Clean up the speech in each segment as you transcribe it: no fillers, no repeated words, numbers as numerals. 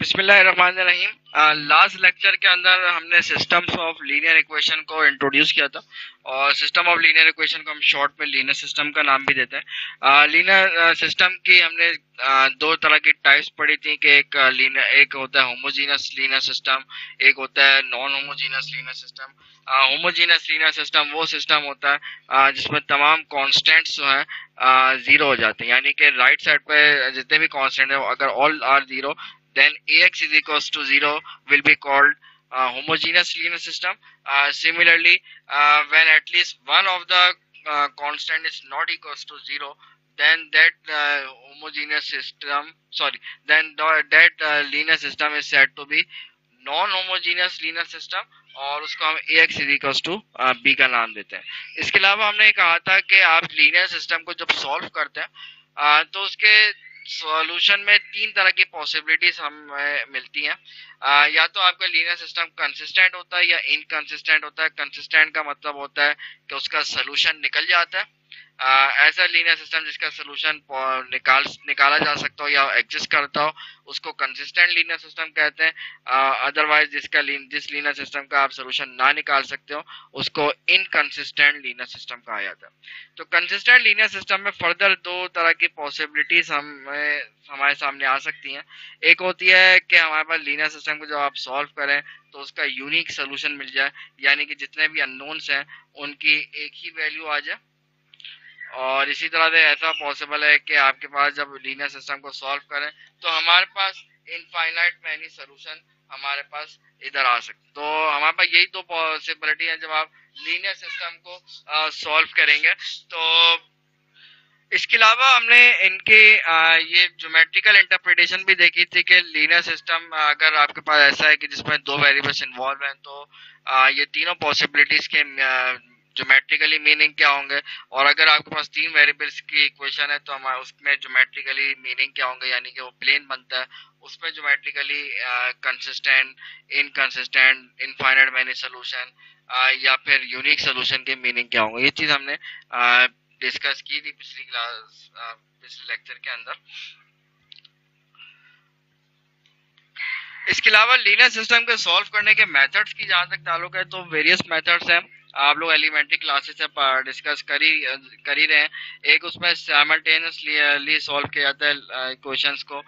बिस्मिल्लाहिर्रहमानिर्रहीम। Last lecture के अंदर हमने सिस्टम्स ऑफ लीनियर इक्वेशन को इंट्रोड्यूस किया था और सिस्टम ऑफ लीनियर इक्वेशन को हम शॉर्ट में लीनियर सिस्टम का नाम भी देते हैं। लीनियर सिस्टम की हमने दो तरह की टाइप्स पढ़ी थी कि एक होता है होमोजीनस लीनियर सिस्टम, एक होता है non homogeneous linear system. Homogeneous linear system वो सिस्टम होता है जिसमें तमाम कॉन्स्टेंट्स जो है जीरो हो जाते हैं, यानी कि राइट साइड पे जितने भी कॉन्स्टेंट है अगर all are zero then ax is equals to 0 will be called homogeneous linear system. Similarly, when at least one of the constant is not equals to 0, then that homogeneous system, that linear system is said to be non-homogeneous linear system और उसको हम ax is equals to b का नाम देते हैं। इसके अलावा हमने कहा था कि आप लीनियर सिस्टम को जब सॉल्व करते हैं तो उसके सॉल्यूशन में तीन तरह की पॉसिबिलिटीज हमें मिलती हैं। या तो आपका लीनियर सिस्टम कंसिस्टेंट होता है या इनकंसिस्टेंट होता है। कंसिस्टेंट का मतलब होता है कि उसका सॉल्यूशन निकल जाता है। ऐसा लीनियर सिस्टम जिसका सॉल्यूशन निकाला जा सकता हो या एग्जिस्ट करता हो उसको कंसिस्टेंट लीनियर सिस्टम कहते हैं। अदरवाइज जिस लीनियर सिस्टम का आप सॉल्यूशन ना निकाल सकते हो उसको इनकंसिस्टेंट लीनियर सिस्टम कहा जाता है। तो कंसिस्टेंट लीनियर सिस्टम में फर्दर दो तरह की पॉसिबिलिटीज हमारे सामने आ सकती हैं। एक होती है कि हमारे पास लीनियर सिस्टम को जब आप सॉल्व करें तो उसका यूनिक सोल्यूशन मिल जाए, यानी कि जितने भी अननोन्स हैं उनकी एक ही वैल्यू आ जाए। और इसी तरह से ऐसा पॉसिबल है कि आपके पास जब लीनियर सिस्टम को सॉल्व करें तो हमारे पास इनफाइनाइट मैनी सोल्यूशन हमारे पास इधर आ सकते। तो हमारे पास यही दो पॉसिबिलिटी है जब आप लीनियर सिस्टम को सॉल्व करेंगे। तो इसके अलावा हमने इनके ये ज्योमेट्रिकल इंटरप्रिटेशन भी देखी थी कि लीनियर सिस्टम अगर आपके पास ऐसा है कि जिसमें दो वेरिएबल्स इन्वॉल्व हैं तो ये तीनों पॉसिबिलिटीज के ज्योमेट्रिकली मीनिंग क्या होंगे, और अगर आपके पास तीन वेरिएबल्स की इक्वेशन है तो हमारे उसमें ज्योमेट्रिकली मीनिंग क्या होंगे, यानी कि वो प्लेन बनता है उसमें geometrically consistent, inconsistent, infinite many solution या फिर यूनिक सोल्यूशन के मीनिंग क्या होंगे। ये चीज हमने डिस्कस की थी पिछले लेक्चर के अंदर। इसके अलावा लीनियर सिस्टम के सॉल्व करने के मेथड्स की जहां तक ताल्लुक है तो वेरियस मेथड्स हैं। आप लोग एलिमेंट्री क्लासेस से डिस्कस कर ही रहे हैं। एक उसमें साइमल्टेनियसली सॉल्व किया जाता है इक्वेशंस को।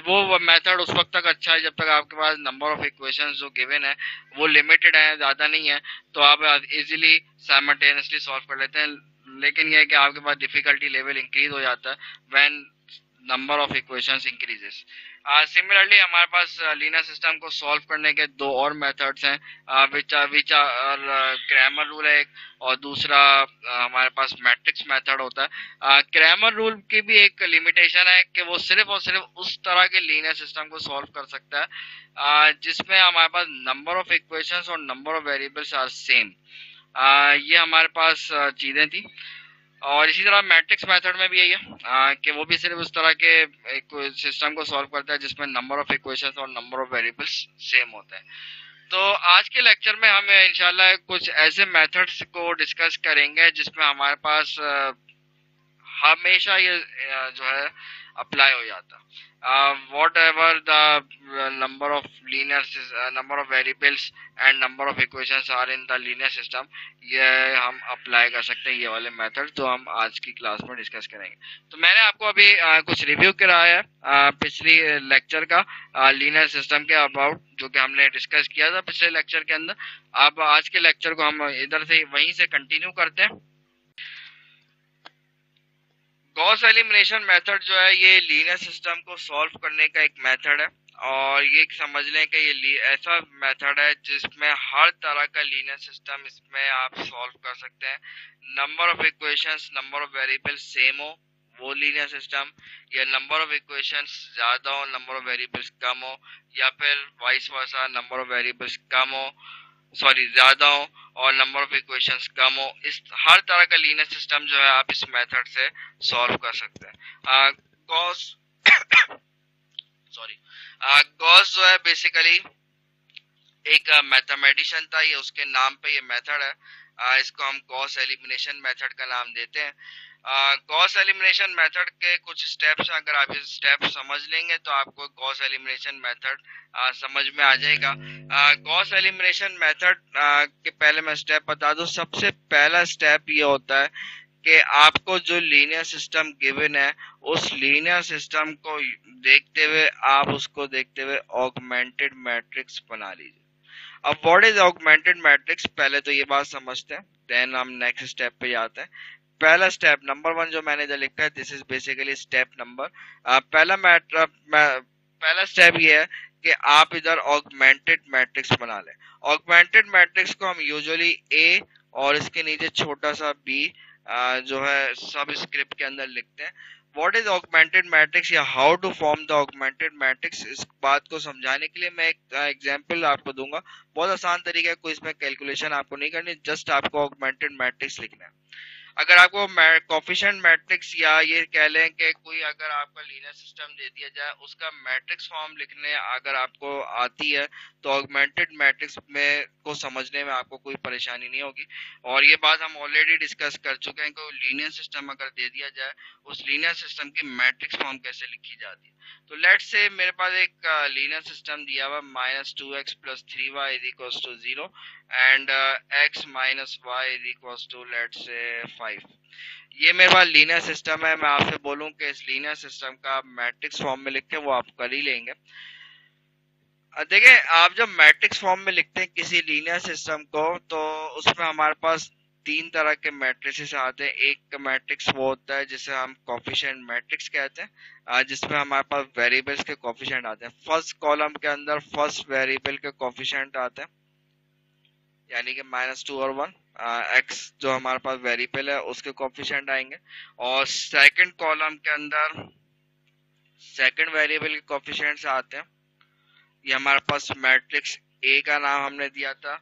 वो मेथड उस वक्त तक अच्छा है जब तक आपके पास नंबर ऑफ इक्वेशंस जो गिवन है वो लिमिटेड है, ज्यादा नहीं है, तो आप इजीली साइमल्टेनियसली सॉल्व कर लेते हैं। लेकिन यह है कि आपके पास डिफिकल्टी लेवल इंक्रीज हो जाता है when number of equations increases. Similarly हमारे पास लीनियर सिस्टम को सॉल्व करने के दो और मेथड्स हैं विच आर क्रैमर रूल है एक, और दूसरा हमारे पास मैट्रिक्स मेथड होता है। क्रैमर रूल की भी एक लिमिटेशन है कि वो सिर्फ और सिर्फ उस तरह के लीनियर सिस्टम को सॉल्व कर सकता है जिसमें हमारे पास नंबर ऑफ इक्वेशंस और number of variables are same. ये हमारे पास चीजें थी। और इसी तरह मैट्रिक्स मेथड में भी यही है कि वो भी सिर्फ उस तरह के एक सिस्टम को सॉल्व करता है जिसमें नंबर ऑफ इक्वेशंस और नंबर ऑफ वेरिएबल्स सेम होते हैं। तो आज के लेक्चर में हम इंशाल्लाह कुछ ऐसे मेथड्स को डिस्कस करेंगे जिसमें हमारे पास हमेशा ये जो है अप्लाई हो जाता है। Whatever the number of variables and number of equations are in the linear system, ये हम अप्लाई कर सकते हैं ये वाले मेथड जो हम आज की क्लास में डिस्कस करेंगे। तो मैंने आपको अभी कुछ रिव्यू कराया है पिछली लेक्चर का लीनियर सिस्टम के अबाउट, जो कि हमने डिस्कस किया था पिछले लेक्चर के अंदर। अब आज के लेक्चर को हम इधर से वहीं से कंटिन्यू करते हैं। गॉस एलिमिनेशन मेथड जो है ये लीनियर सिस्टम को सॉल्व करने का एक मेथड है, और ये समझ लें कि ये ऐसा मेथड है जिसमें हर तरह का लीनियर सिस्टम इसमें आप सॉल्व कर सकते हैं। Number of equations, number of variables same हो वो लीनियर सिस्टम, या नंबर ऑफ इक्वेशंस ज्यादा हो नंबर ऑफ वेरिएबल्स कम हो, या फिर vice versa number of variables ज्यादा हो और नंबर ऑफ इक्वेशंस कम हो। इस हर तरह का लीनियर सिस्टम जो है आप इस मेथड से सॉल्व कर सकते हैं। गॉस जो है बेसिकली एक मैथमेटिशियन था, ये उसके नाम पे ये मेथड है। इसको हम गॉस एलिमिनेशन मेथड का नाम देते हैं। गॉस एलिमिनेशन मेथड के कुछ स्टेप्स, अगर आप ये स्टेप समझ लेंगे तो आपको गॉस एलिमिनेशन मेथड समझ में आ जाएगा। गॉस एलिमिनेशन मेथड के पहले मैं स्टेप बता दूं। सबसे पहला स्टेप ये होता है कि आपको जो लीनियर सिस्टम गिवन है उस लीनियर सिस्टम को देखते हुए, आप उसको देखते हुए ऑगमेंटेड मैट्रिक्स बना लीजिए। अब व्हाट इज ऑगमेंटेड मैट्रिक्स, पहले तो ये बात समझते हैं, देन हम नेक्स्ट स्टेप पे जाते हैं। पहला स्टेप नंबर 1 जो मैंने इधर लिखा है, this is basically step number. पहला स्टेप ये है कि आप इधर ऑगमेंटेड मैट्रिक्स बना लें। ऑगमेंटेड मैट्रिक्स को हम यूजुअली ए और इसके नीचे छोटा सा बी जो है सब स्क्रिप्ट के अंदर लिखते हैं। व्हाट इज ऑगमेंटेड मैट्रिक्स या how to form the augmented matrix, इस बात को समझाने के लिए मैं एक एग्जांपल आपको दूंगा। बहुत आसान तरीका है, कोई इसमें कैलकुलेशन आपको नहीं करनी, जस्ट आपको ऑगमेंटेड मैट्रिक्स लिखना है। अगर आपको कोफिशिएंट मैट्रिक्स या ये कह लें कि कोई अगर आपका लीनियर सिस्टम दे दिया जाए, उसका मैट्रिक्स फॉर्म लिखने अगर आपको आती है तो ऑगमेंटेड मैट्रिक्स में को समझने में आपको कोई परेशानी नहीं होगी। और ये बात हम ऑलरेडी डिस्कस कर चुके हैं कि लीनियर सिस्टम अगर दे दिया जाए, उस लीनियर सिस्टम की मैट्रिक्स फॉर्म कैसे लिखी जाती है। तो लेट्स से मेरे पास एक लीनियर सिस्टम दिया हुआ -2x + 3y = 0 and x - y = let's say 5। ये मेरे पास लीनियर सिस्टम है। मैं आपसे बोलूं कि इस लीनियर सिस्टम का मैट्रिक्स फॉर्म में लिख के वो आप कर ही लेंगे। देखिए, आप जब मैट्रिक्स फॉर्म में लिखते हैं किसी लीनियर सिस्टम को, तो उसमें हमारे पास तीन तरह के मैट्रिसेस आते हैं। एक मैट्रिक्स वो होता है जिसे हम कोफिशिएंट मैट्रिक्स कहते हैं, जिसमें हमारे पास वेरिएबल्स के कोफिशिएंट आते हैं। फर्स्ट कॉलम के अंदर फर्स्ट वेरिएबल के कोफिशिएंट आते हैं, यानी कि -2 और 1। एक्स जो हमारे पास वेरिएबल है उसके कोफिशिएंट आएंगे। और सेकंड कॉलम के अंदर सेकंड वेरिएबल के कोफिशिएंट्स आते हैं। ये हमारे पास मैट्रिक्स ए का नाम हमने दिया था।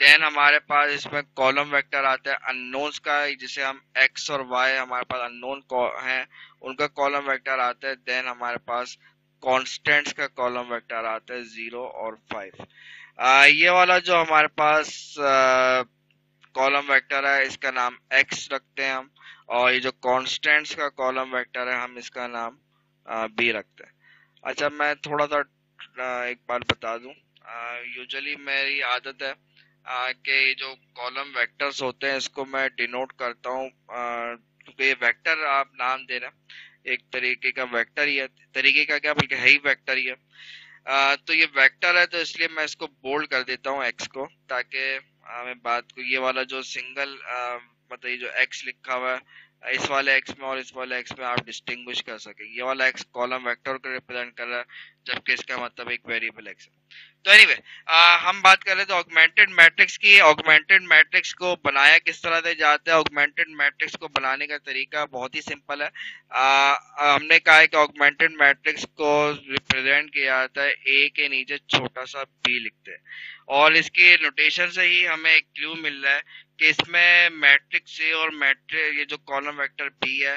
देन हमारे पास इसमें कॉलम वेक्टर आता है अननोन्स का, जिसे हम एक्स और वाई हमारे पास अननोन हैं, उनका कॉलम वेक्टर आता है। देन हमारे पास कॉन्स्टेंट्स का कॉलम वेक्टर आता है 0 और 5। ये वाला जो हमारे पास कॉलम वेक्टर है इसका नाम x रखते हैं हम, और ये जो कॉन्स्टेंट्स का कॉलम वेक्टर है हम इसका नाम b रखते हैं। अच्छा, मैं थोड़ा सा एक बार बता दूं। यूजुअली मेरी आदत है कि जो कॉलम वेक्टर्स होते हैं इसको मैं डिनोट करता हूँ, क्योंकि ये वेक्टर आप नाम दे रहे हैं, एक तरीके का वेक्टर ही है, तरीके का क्या बल्कि है ही वेक्टर ही है। तो ये वेक्टर है तो इसलिए मैं इसको बोल्ड कर देता हूँ एक्स को, ताकि मैं बात को ये वाला जो सिंगल मतलब ये जो एक्स लिखा हुआ है इस वाले एक्स में और इस वाले एक्स में आप डिस्टिंग्विश कर सके। ये वाला एक्स कॉलम वेक्टर को रिप्रेजेंट कर रहा है, जबकि इसका मतलब एक वेरिएबल एक्स है। तो एनीवे हम बात कर रहे थे ऑगमेंटेड मैट्रिक्स की। ऑगमेंटेड मैट्रिक्स को बनाया किस तरह से जाता है। ऑगमेंटेड मैट्रिक्स को बनाने का तरीका बहुत ही सिंपल है। हमने कहा है कि ऑगमेंटेड मैट्रिक्स को रिप्रेजेंट किया जाता है ए के नीचे छोटा सा बी लिखते हैं, और इसकी नोटेशन से ही हमें एक क्लू मिल रहा है कि इसमें मैट्रिक्स ए और मैट्रिक्स ये जो कॉलम वेक्टर बी है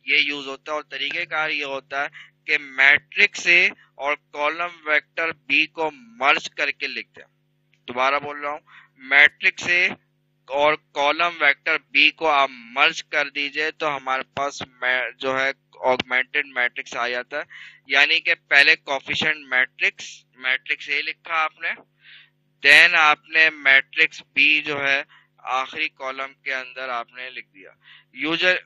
ये यूज होता है। और तरीकेकार ये होता है कि मैट्रिक्स ए और कॉलम वेक्टर बी को मर्ज करके लिखते हैं। दोबारा बोल रहा हूँ, मैट्रिक्स ए और कॉलम वेक्टर बी को आप मर्ज कर दीजिए तो हमारे पास जो है ऑगमेंटेड मैट्रिक्स आ जाता है। यानी कि पहले कोफिशिएंट मैट्रिक्स मैट्रिक्स ए लिखा आपने, देन आपने मैट्रिक्स बी जो है आखिरी कॉलम के अंदर आपने लिख दिया। यूजर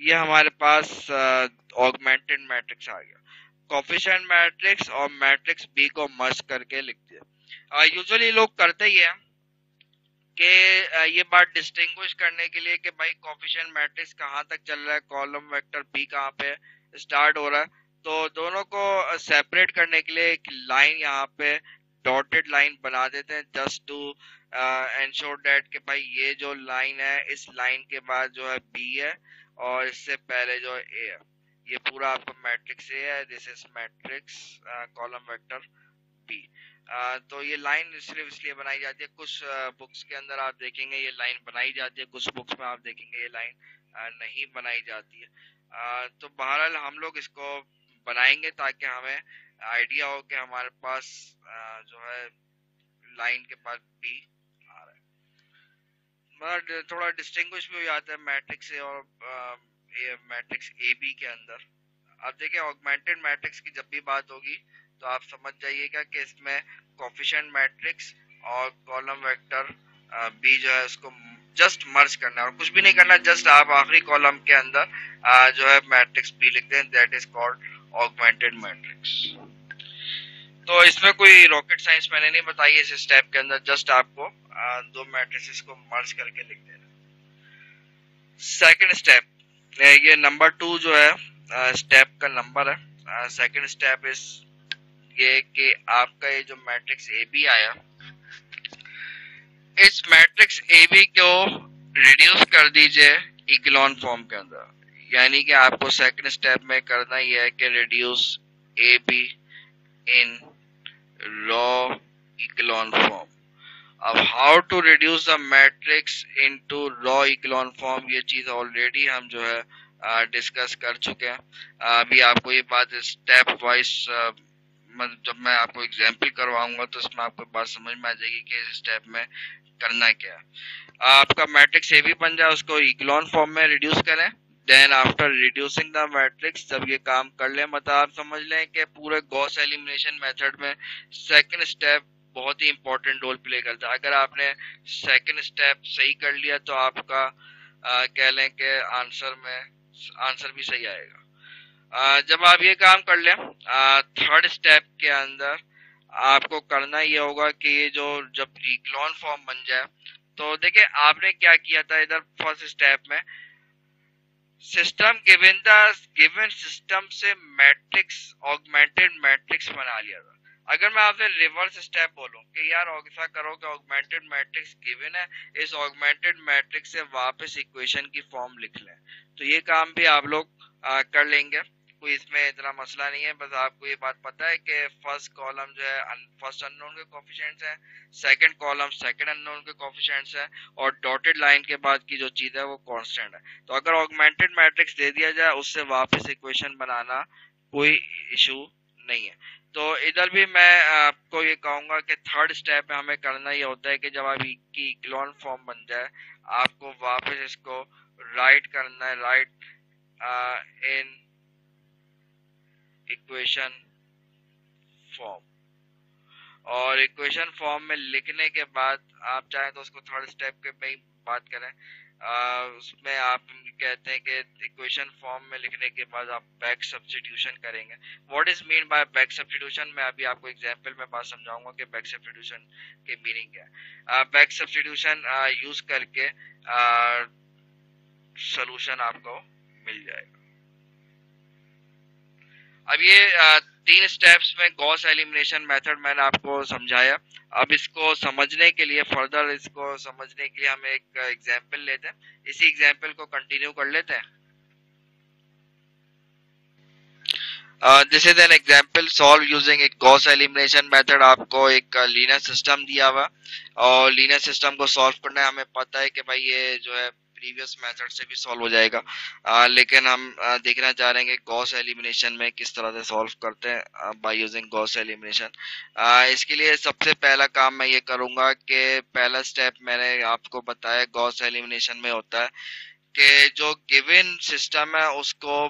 ये हमारे पास ऑगमेंटेड मैट्रिक्स आ गया। कोफिशिएंट मैट्रिक्स और मैट्रिक्स बी को मर्ज करके लिख दिया। यूजुअली लोग करते ही है कि ये बात डिस्टिंग्विश करने के लिए कि भाई कोफिशिएंट मैट्रिक्स कहाँ तक चल रहा है, कॉलम वेक्टर बी कहाँ पे स्टार्ट हो रहा है, तो दोनों को सेपरेट करने के लिए एक लाइन यहाँ पे डॉटेड लाइन बना देते हैं, जस्ट टू एंश्योर दैट कि भाई ये जो लाइन है इस लाइन के बाद जो है बी है और इससे पहले जो है ए है। ये पूरा आपका मैट्रिक्स ए है, this is matrix column vector B. तो ये लाइन सिर्फ इसलिए बनाई जाती है, कुछ बुक्स के अंदर आप देखेंगे ये लाइन बनाई जाती है, कुछ बुक्स में आप देखेंगे ये लाइन नहीं बनाई जाती है। तो बहरहाल हम लोग इसको बनाएंगे ताकि हमें आइडिया हो कि हमारे पास जो है लाइन के बाद बी आ रहा है। मतलब थोड़ा डिस्टिंग्विश भी हो जाता है मैट्रिक्स ए और मैट्रिक्स ए बी के अंदर। अब देखिए ऑगमेंटेड मैट्रिक्स की जब भी बात होगी तो आप समझ जाइएगा कि इसमें कोफिशिएंट मैट्रिक्स और कॉलम वेक्टर बी जो है उसको जस्ट मर्ज करना है और कुछ भी नहीं करना, जस्ट आप आखिरी कॉलम के अंदर जो है मैट्रिक्स बी लिख दें, that is called augmented matrix. तो इसमें कोई रॉकेट साइंस मैंने नहीं बताई इस स्टेप के अंदर, जस्ट आपको दो मैट्रिसेस को मर्ज करके लिख देना। सेकंड स्टेप, ये नंबर 2 जो है स्टेप का नंबर है। सेकंड स्टेप इस ये कि आपका ये जो मैट्रिक्स ए बी आया, इस मैट्रिक्स ए बी को रिड्यूस कर दीजिए इक्लोन फॉर्म के अंदर। यानी कि आपको सेकंड स्टेप में करना ये है कि reduce A B in row echelon form. अब how to reduce the matrix into row echelon form, ये चीज ऑलरेडी हम जो है डिस्कस कर चुके हैं। अभी आपको ये बात स्टेप वाइज जब मैं आपको एग्जाम्पल करवाऊंगा तो इसमें आपको बात समझ में आ जाएगी कि इस स्टेप में करना क्या है। आपका मैट्रिक्स ए भी बन जाए, उसको इक्लोन फॉर्म में रिड्यूस करें। Then after reducing the matrix, जब ये काम कर लें, मतलब आप समझ लें कि पूरे गॉस एलिमिनेशन मेथड में सेकंड स्टेप बहुत ही इंपॉर्टेंट रोल प्ले करता है। अगर आपने सेकंड स्टेप सही कर लिया तो आपका कह लें कि आंसर भी सही आएगा। जब आप ये काम कर लें, थर्ड स्टेप के अंदर आपको करना ये होगा कि ये जो जब इक्लोन फॉर्म बन जाए, तो देखिए आपने क्या किया था इधर फर्स्ट स्टेप में, सिस्टम गिवन सिस्टम से मैट्रिक्स ऑगमेंटेड मैट्रिक्स बना लिया था। अगर मैं आपसे रिवर्स स्टेप बोलूं कि यार ऐसा करो कि ऑगमेंटेड मैट्रिक्स गिवन है, इस ऑगमेंटेड मैट्रिक्स से वापस इक्वेशन की फॉर्म लिख लें, तो ये काम भी आप लोग कर लेंगे। कोई इसमें इतना मसला नहीं है। बस आपको ये बात पता है कि फर्स्ट कॉलम जो है फर्स्ट अननोन के कोफिशिएंट्स है, सेकंड कॉलम सेकंड अननोन के कोफिशिएंट्स है, और डॉटेड लाइन के बाद की जो चीज है वो कांस्टेंट है। तो अगर ऑगमेंटेड मैट्रिक्स दे दिया जाए उससे वापस इक्वेशन बनाना कोई इशू नहीं है। तो इधर भी मैं आपको ये कहूंगा कि थर्ड स्टेप में हमें करना ये होता है कि जब आप की इक्लोन फॉर्म बन जाए, आपको वापस इसको राइट करना है, राइट इन इक्वेशन फॉर्म। और इक्वेशन फॉर्म में लिखने के बाद आप चाहें तो उसको थर्ड स्टेप के में ही बात करें, उसमें आप कहते हैं कि इक्वेशन फॉर्म में लिखने के बाद आप बैक सब्स्टिट्यूशन करेंगे। What is mean by back substitution, मैं अभी आपको एग्जांपल में बात समझाऊंगा कि बैक सब्स्टिट्यूशन के मीनिंग क्या है। बैक सब्स्टिट्यूशन यूज करके सॉल्यूशन आपको मिल जाएगा। अब ये 3 स्टेप्स में गॉस एलिमिनेशन मेथड मैंने आपको समझाया। अब इसको समझने के लिए, फर्दर इसको समझने के लिए हम एक एग्जांपल लेते हैं, इसी एग्जांपल को कंटिन्यू कर लेते हैं। This is an example solve using एक गॉस एलिमिनेशन मेथड। आपको एक लीनियर सिस्टम दिया हुआ और लीनियर सिस्टम को सॉल्व करना है। हमें पता है कि भाई ये जो है प्रीवियस मेथड से भी सॉल्व हो जाएगा, लेकिन हम देखना चाह रहे हैं कि गॉस एलिमिनेशन में किस तरह से सॉल्व करते हैं बाय यूजिंग गॉस एलिमिनेशन। इसके लिए सबसे पहला काम मैं ये करूंगा कि पहला स्टेप मैंने आपको बताया गॉस एलिमिनेशन में होता है कि जो गिवन सिस्टम है उसको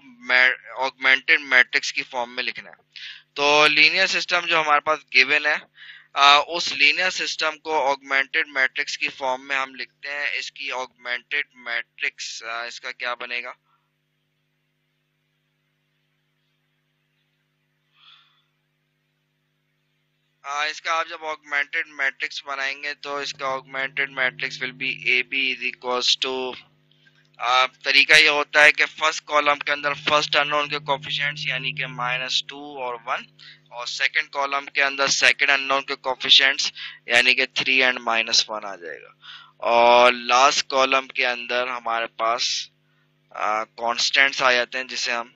ऑगमेंटेड मैट्रिक्स की फॉर्म में लिखना है। तो लीनियर सिस्टम जो हमारे पास गिवन है, उस लीनियर सिस्टम को ऑगमेंटेड मैट्रिक्स की फॉर्म में हम लिखते हैं। इसकी ऑगमेंटेड मैट्रिक्स इसका क्या बनेगा, इसका आप जब ऑगमेंटेड मैट्रिक्स बनाएंगे तो इसका augmented matrix will be A B is equals to, तरीका ये होता है कि फर्स्ट कॉलम के अंदर फर्स्ट अननोन के कोफिशिएंट्स यानी कि -2 और 1, और सेकंड कॉलम के अंदर सेकंड अननोन के कोफिशिएंट्स यानी कि 3 एंड -1 आ जाएगा, और लास्ट कॉलम के अंदर हमारे पास कांस्टेंट्स आ जाते हैं जिसे हम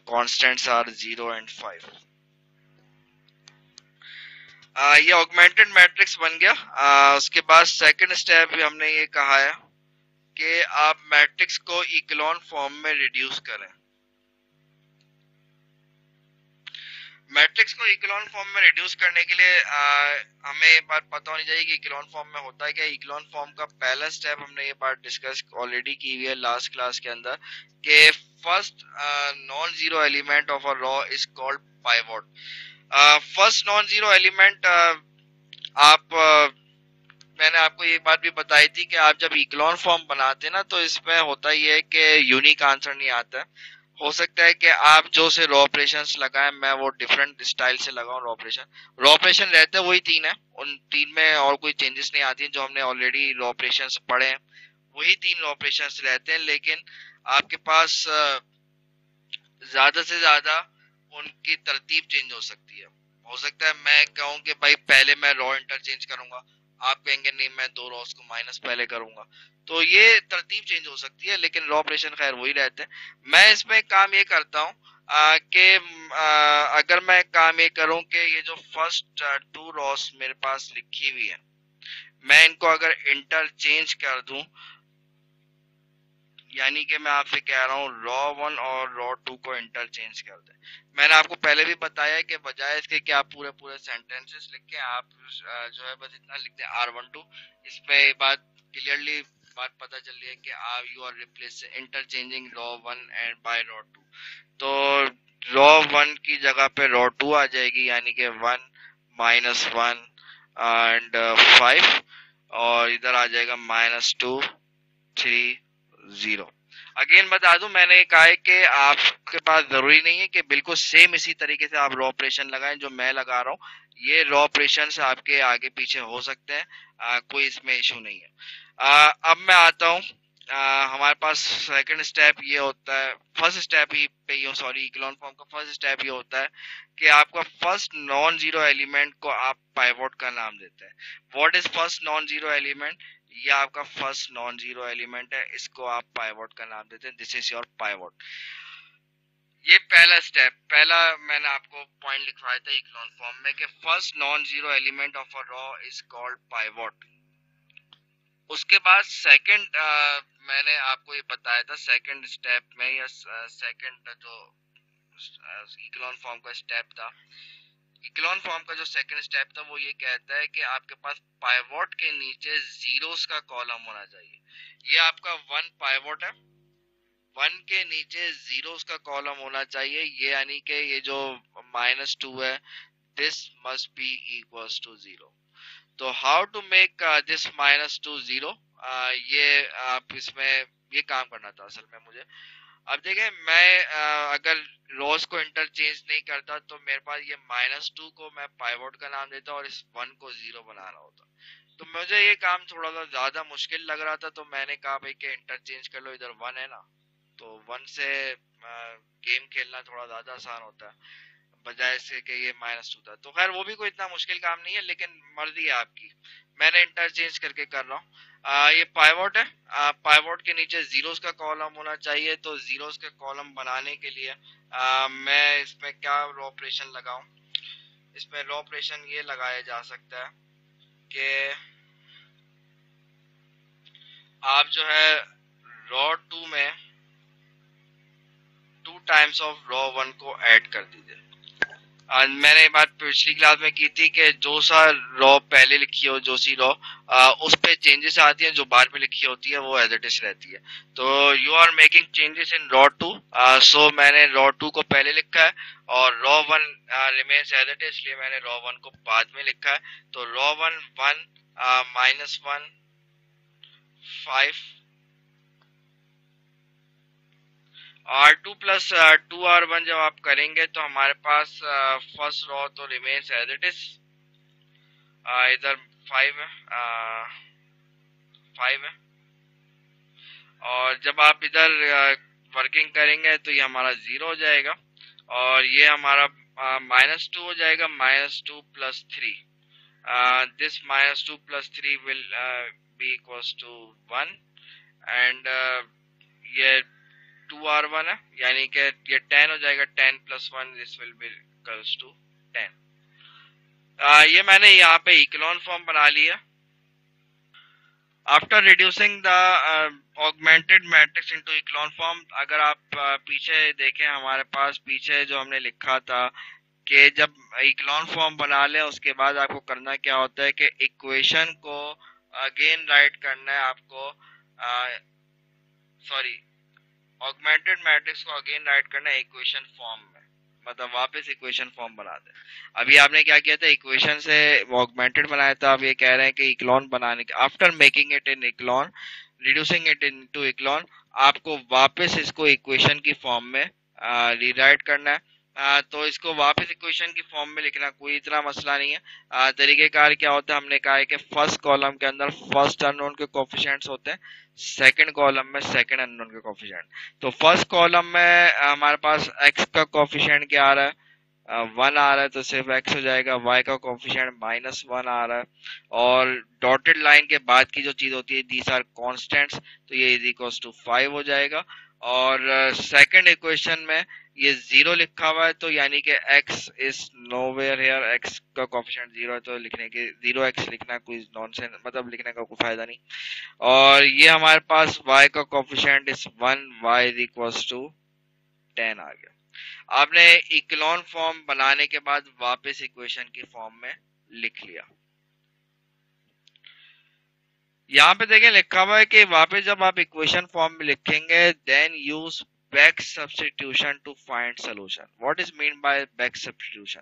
कांस्टेंट्स आर 0 एंड 5। ये ऑगमेंटेड मैट्रिक्स बन गया। उसके बाद सेकंड स्टेप भी हमने ये कहा है कि आप मैट्रिक्स को इक्लोन फॉर्म में रिड्यूस करें। मैट्रिक्स मैट्रिक्स को इक्लोन फॉर्म में रिड्यूस करने के लिए हमें ये बात पता होनी चाहिए कि इक्लोन फॉर्म में होता है क्या। इक्लोन फॉर्म का पहला स्टेप हमने ये बात डिस्कस ऑलरेडी की हुई है लास्ट क्लास के अंदर कि first non zero element of a raw is called pivot. First non zero element आप मैंने आपको ये बात भी बताई थी कि आप जब इक्लोन फॉर्म बनाते हैं ना तो इसमें होता ही है कि यूनिक आंसर नहीं आता है। हो सकता है कि आप जो से रॉ ऑपरेशंस लगाएं, मैं वो डिफरेंट स्टाइल से लगाऊं रॉ ऑपरेशन। रॉ ऑपरेशन रहते वही तीन है, उन तीन में और कोई चेंजेस नहीं आती हैं। जो हमने ऑलरेडी रॉ ऑपरेशंस पढ़े हैं वही तीन रॉ ऑपरेशंस रहते हैं, लेकिन आपके पास ज्यादा से ज्यादा उनकी तरतीब चेंज हो सकती है। हो सकता है मैं कहूँ कि भाई पहले मैं रॉ इंटरचेंज करूंगा, आप कहेंगे नहीं मैं दो रॉस को माइनस पहले करूंगा, तो ये तरतीब चेंज हो सकती है, लेकिन रॉ ऑपरेशन खैर वही रहते हैं। मैं इसमें काम ये करता हूँ कि अगर मैं काम ये करूं कि ये जो फर्स्ट टू रॉस मेरे पास लिखी हुई है मैं इनको अगर इंटरचेंज कर दूं, यानी कि मैं आपसे कह रहा हूँ रॉ वन और रॉ टू को इंटरचेंज कर दें। मैंने आपको पहले भी बताया है कि बजाय इसके कि आप पूरे पूरे सेंटेंसेस लिख के आप जो है बस इतना लिख दें R12। इसमें बात क्लियरली बात पता चल रही है कि आप you are replace interchanging row one and by row two. तो रॉ वन की जगह पे रॉ टू आ जाएगी, यानी कि 1 -1 एंड 5, और इधर आ जाएगा -2 3 0। अगेन बता दूं, मैंने कहा है कि आपके पास जरूरी नहीं है कि बिल्कुल सेम इसी तरीके से आप रॉ ऑपरेशन लगाएं जो मैं लगा रहा हूं। ये रॉ ऑपरेशन आपके आगे पीछे हो सकते हैं, कोई इसमें इशू नहीं है। अब मैं आता हूं, हमारे पास सेकंड स्टेप ये होता है, फर्स्ट स्टेप ही पे ही सॉरी इक्लोन फॉर्म का फर्स्ट स्टेप ये होता है कि आपका फर्स्ट नॉन जीरो एलिमेंट को आप पाइवोट का नाम देते हैं। What is first non zero element? ये आपका फर्स्ट नॉन जीरो एलिमेंट है, इसको आप पाइवोट का नाम देते हैं। This is your pivot. ये पहला स्टेप, पहला मैंने आपको पॉइंट लिखवाया था इक्लोन फॉर्म में कि first non zero element of a raw is called pivot. उसके बाद सेकंड मैंने आपको ये बताया था सेकंड स्टेप में, या सेकंड जो इक्लोन फॉर्म का स्टेप था, इक्लोन फॉर्म का जो सेकंड स्टेप था वो ये कहता है कि आपके पास पाइवोट के नीचे जीरोस का कॉलम होना चाहिए। ये आपका वन पाइवोट है, वन के नीचे जीरोस का कॉलम होना चाहिए, ये यानी कि ये जो -2 है this must be equals to 0। तो हाउ टू मेक दिस -2 0, ये आप इसमें ये काम करना था असल में मुझे। अब देखें, मैं अगर रोज को इंटरचेंज नहीं करता तो मेरे पास ये -2 को मैं पाइवोट का नाम देता और इस 1 को 0 बनाना होता। तो मुझे ये काम थोड़ा सा ज्यादा मुश्किल लग रहा था, तो मैंने कहा भाई कि इंटरचेंज कर लो, इधर 1 है ना, तो 1 से गेम खेलना थोड़ा ज्यादा आसान होता है बजाय से कि ये -2 था। तो खैर वो भी कोई इतना मुश्किल काम नहीं है, लेकिन मर्जी है आपकी, मैंने इंटरचेंज करके कर रहा हूँ। ये पाइवोट है, पाइवोट के नीचे जीरोस का कॉलम होना चाहिए। तो जीरोस का कॉलम बनाने के लिए मैं इसमें क्या रॉ ऑपरेशन लगाऊं? इसमें रॉ ऑपरेशन ये लगाया जा सकता है कि आप जो है रॉ 2 में 2 टाइम्स ऑफ रॉ 1 को ऐड कर दीजिए। मैंने ये बात पिछली क्लास में की थी कि जो सा रॉ पहले लिखी हो, जो सी रॉ उस पे चेंजेस आती हैं, जो बाद में लिखी होती है वो एज इट इज रहती है। तो you are making changes in row 2, so मैंने रॉ 2 को पहले लिखा है और row 1 remains as it is, इसलिए मैंने रॉ 1 को बाद में लिखा है। तो रॉ 1 1 -1 5 R2 प्लस 2R1 जब आप करेंगे तो हमारे पास फर्स्ट रॉ तो रिमेन्स एज इट इज, इधर 5 है, 5 है, और जब आप इधर वर्किंग करेंगे तो ये हमारा 0 हो जाएगा और ये हमारा -2 हो जाएगा, -2 + 3, this -2 + 3 will be equals to 1 and ये 2R1 है, यानी कि ये 10 हो जाएगा, 10 + 1 this will be equals to 10। ये मैंने यहाँ पे इक्लोन फॉर्म बना लिया। After reducing the augmented matrix into echelon form, अगर आप पीछे देखें हमारे पास पीछे जो हमने लिखा था कि जब इक्लॉन फॉर्म बना लें उसके बाद आपको करना क्या होता है कि इक्वेशन को अगेन राइट करना है आपको, सॉरी, ऑगमेंटेड मैट्रिक्स को अगेन राइट करना है इक्वेशन फॉर्म में, मतलब वापस इक्वेशन फॉर्म बना दें। अभी आपने क्या किया था, इक्वेशन से ऑगमेंटेड बनाया था, अब ये कह रहे हैं कि इक्लॉन बनाने के after making it in echelon, reducing it into echelon, आपको वापस इसको इक्वेशन की फॉर्म में रीराइट करना है। तो इसको वापस इक्वेशन की फॉर्म में लिखना कोई इतना मसला नहीं है। तरीकेकार क्या होता है, हमने कहा है कि फर्स्ट कॉलम के अंदर फर्स्ट अननोन के कोफिशिएंट्स होते हैं, सेकंड कॉलम में सेकंड अननोन के कोफिशिएंट। तो फर्स्ट कॉलम में हमारे पास x का कोफिशिएंट क्या आ रहा है, 1 आ रहा है, तो सिर्फ x हो जाएगा। y का कोफिशिएंट -1 आ रहा है, और डॉटेड लाइन के बाद की जो चीज होती है दीज आर कांस्टेंट्स, तो ये इज इक्वल्स टू 5 हो जाएगा। और सेकंड इक्वेशन में ये 0 लिखा हुआ है, तो यानी कि x is nowhere here, x का कोफिशिएंट 0 है, तो लिखने के 0x लिखना कोई नॉनसेंस, मतलब लिखने का कोई फायदा नहीं। और ये हमारे पास y का coefficient is 1, y is equals to 10 आ गया। आपने इक्लॉन फॉर्म बनाने के बाद वापस इक्वेशन की फॉर्म में लिख लिया। यहाँ पे देखें लिखा हुआ है कि वापस जब आप इक्वेशन फॉर्म में लिखेंगे then use back substitution to find solution. What is mean by back substitution?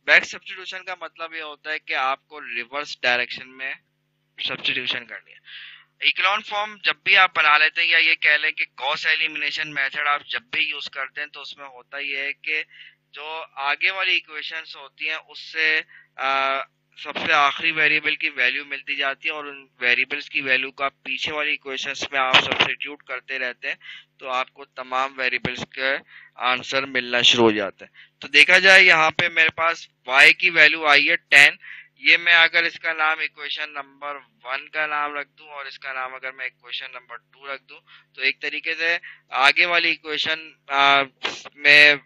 Back substitution का मतलब ये होता है कि आपको रिवर्स डायरेक्शन में सब्स्टिट्यूशन करनी है। इक्लॉन फॉर्म जब भी आप बना लेते हैं, या ये कह लें कि गॉस एलिमिनेशन मेथड आप जब भी यूज करते हैं, तो उसमें होता ये है कि जो आगे वाली इक्वेशंस होती हैं उससे सबसे आखिरी वेरिएबल की वैल्यू मिलती जाती है, और उन वेरिएबल्स की वैल्यू को आप पीछे वाली इक्वेशंस में आप सब्स्टिट्यूट करते रहते हैं, तो आपको तमाम वेरिएबल्स के आंसर मिलना शुरू हो जाता है। तो देखा जाए यहाँ पे मेरे पास y की वैल्यू आई है 10। ये मैं अगर इसका नाम इक्वेशन नंबर 1 का नाम रख दूं, और इसका नाम अगर मैं इक्वेशन नंबर 2 रख दूं, तो एक तरीके से आगे वाली इक्वेशन में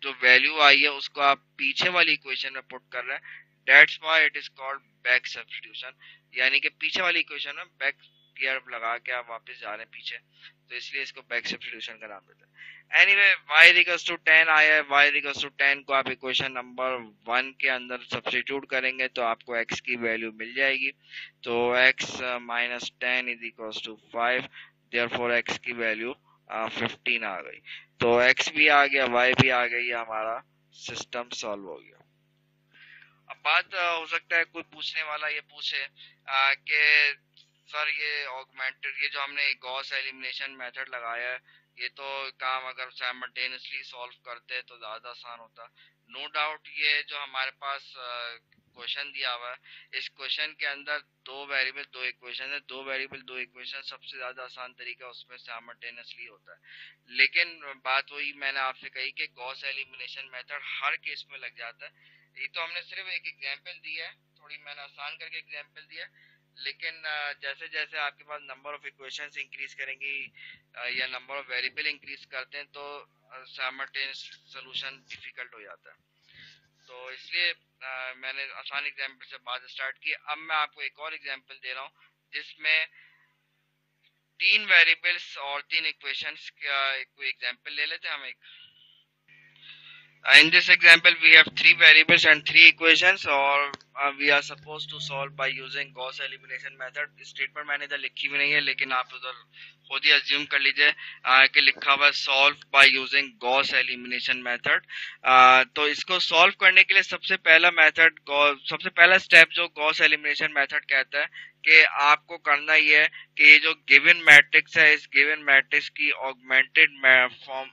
जो वैल्यू आई है उसको आप पीछे वाली इक्वेशन में पुट कर रहे हैं। That's why it is called back substitution, यानी कि पीछे वाली इक्वेशन में बैक गियर लगा के आप वापस जा रहे हैं पीछे, तो इसलिए इसको बैक सब्स्टिट्यूशन का नाम देते हैं। एनीवे y इक्वल्स टू 10 आया है, y इक्वल्स टू 10 को आप इक्वेशन नंबर 1 के अंदर सब्स्टिट्यूट करेंगे तो आपको x की वैल्यू मिल जाएगी। तो x minus 10 is equals to 5, therefore x की वैल्यू 15 आ गई। तो x भी आ गया, y भी आ गई, हमारा सिस्टम सॉल्व हो गया। अब बात हो सकता है कोई पूछने वाला ये पूछे कि सर ये ऑगमेंटेड, ये जो हमने गॉस एलिमिनेशन मेथड लगाया है, ये तो काम अगर साइमल्टेनियसली सॉल्व करते तो ज्यादा आसान होता। नो डाउट, ये जो हमारे पास क्वेश्चन दिया हुआ है, इस क्वेश्चन के अंदर दो वेरिएबल दो इक्वेशन है, दो वेरिएबल दो इक्वेशन सबसे ज्यादा आसान तरीका उसमें साइमल्टेनियसली होता है। लेकिन बात वही मैंने आपसे कही कि गॉस एलिमिनेशन मेथड हर केस में लग जाता है। ये तो हमने सिर्फ एक एग्जांपल दिया है, थोड़ी मैंने आसान करके एग्जांपल दिया है, लेकिन जैसे जैसे आपके पास नंबर ऑफ इक्वेशंस इंक्रीज करेंगी या नंबर ऑफ वेरिएबल इंक्रीज करते हैं, तो साइमल्टेनियस सॉल्यूशन डिफिकल्ट हो जाता है। तो इसलिए मैंने आसान एग्जांपल से बात स्टार्ट की। अब मैं आपको एक और एग्जांपल दे रहा हूँ जिसमें 3 वेरिएबल्स और 3 इक्वेशंस का कोई एग्जांपल ले लेते हैं हम एक। In this example, we have 3 variables and 3 equations, और we are supposed to solve by using Gauss elimination method। Statement मैंने इधर लिखी भी नहीं है, लेकिन आप उधर खुद ही अज्यूम कर लीजिए कि लिखा हुआ है solve by using Gauss elimination method. तो इसको सॉल्व करने के लिए सबसे पहला मेथड, सबसे पहला स्टेप जो गॉस एलिमिनेशन मेथड कहता है कि आपको करना ये है कि ये जो गिवन मैट्रिक्स है, इस गिवन मैट्रिक्स की ऑगमेंटेड फॉर्म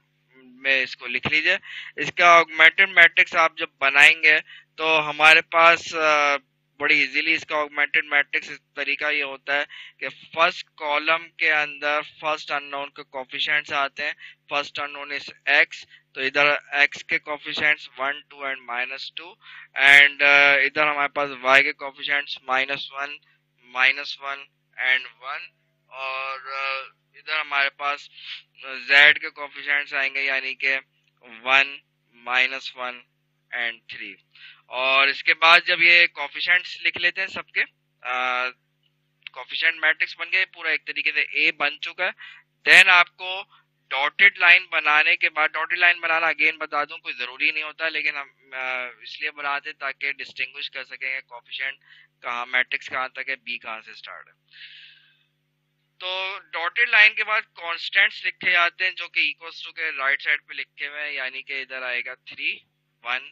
में इसको लिख लीजिए। इसका ऑगमेंटेड मैट्रिक्स आप जब बनाएंगे तो हमारे पास बड़ी इजीली इसका ऑगमेंटेड मैट्रिक्स तरीका ये होता है कि फर्स्ट कॉलम के अंदर फर्स्ट अननोन के कोफिशिएंट्स आते हैं। फर्स्ट अननोन इज x, तो इधर x के कोफिशिएंट्स 1, 2 एंड -2, एंड इधर हमारे पास y के कोफिशिएंट्स -1, -1 एंड 1, और इधर हमारे पास z के कोफिशिएंट्स आएंगे यानी कि 1, -1 एंड 3। और इसके बाद जब ये कोफिशिएंट्स लिख लेते हैं सबके, कोफिशिएंट मैट्रिक्स बन गया पूरा एक तरीके से A बन चुका है। देन आपको डॉटेड लाइन बनाने के बाद, डॉटेड लाइन बनाना अगेन बता दूं कोई जरूरी नहीं होता, लेकिन हम इसलिए बनाते ताकि डिस्टिंग्विश कर सकेंगे कोफिशिएंट कहाँ, मैट्रिक्स कहाँ तक है, बी कहाँ से स्टार्ट है। तो डॉटेड लाइन के बाद कांस्टेंट्स लिखे जाते हैं जो कि इक्वल्स टू के राइट साइड पे लिखे हुए हैं, यानी कि इधर आएगा 3, 1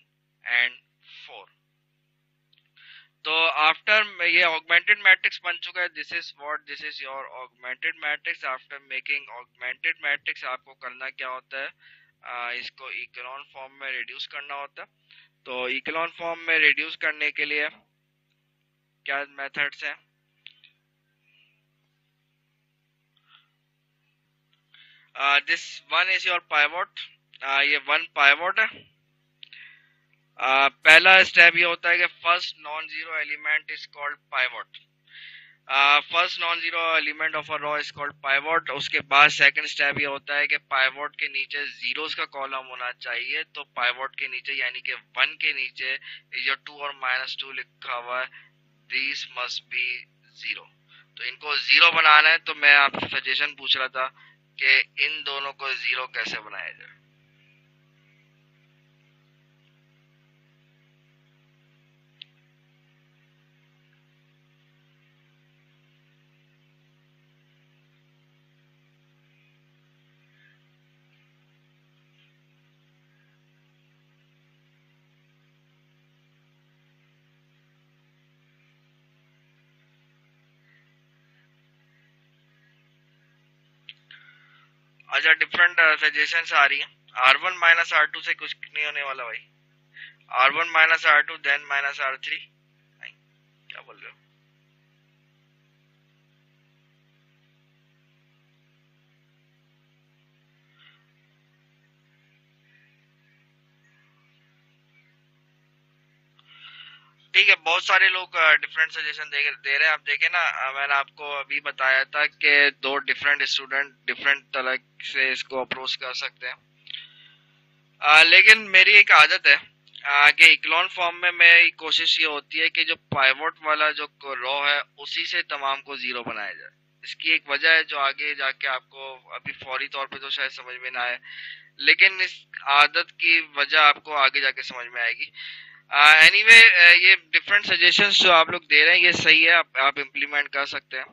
एंड 4। तो आफ्टर ये ऑगमेंटेड मैट्रिक्स बन चुका है, this is your augmented matrix. After making augmented matrix आपको करना क्या होता है, इसको इकोलॉन फॉर्म में रिड्यूस करना होता है। तो इकोलॉन फॉर्म में रिड्यूस करने के लिए क्या मेथड्स हैं, this one is your pivot, ये वन पाइवोट है। पहला स्टेप ये होता है कि first non zero element is called pivot, first non zero element of a row is called pivot. उसके बाद सेकंड स्टेप ये होता है कि पाइवोट के नीचे जीरोस का कॉलम होना चाहिए, तो पाइवोट के नीचे यानी कि 1 के नीचे जो 2 और -2 लिखा हुआ है, दिस मस्ट बी 0। तो इनको 0 बनाना है, तो मैं आपसे सजेशन पूछ रहा था कि इन दोनों को 0 कैसे बनाया जाए। अच्छा, डिफरेंट सजेशंस आ रही है। R1 - R2 से कुछ नहीं होने वाला भाई, R1 - R2 देन -R3, क्या बोल रहे हो? ठीक है, बहुत सारे लोग डिफरेंट सजेशन दे रहे हैं। आप देखें ना, मैंने आपको अभी बताया था कि 2 डिफरेंट स्टूडेंट डिफरेंट तरह से इसको अप्रोच कर सकते हैं। लेकिन मेरी एक आदत है कि इक्लोन फॉर्म में मेरी कोशिश ये होती है कि जो पाइवोट वाला जो रो है उसी से तमाम को 0 बनाया जाए। इसकी एक वजह है जो आगे जाके आपको अभी फौरी तौर पे तो शायद समझ में ना आए, लेकिन इस आदत की वजह आपको आगे जाके समझ में आएगी। एनीवे, ये डिफरेंट सजेशंस जो आप लोग दे रहे हैं ये सही है, आप इम्प्लीमेंट कर सकते हैं।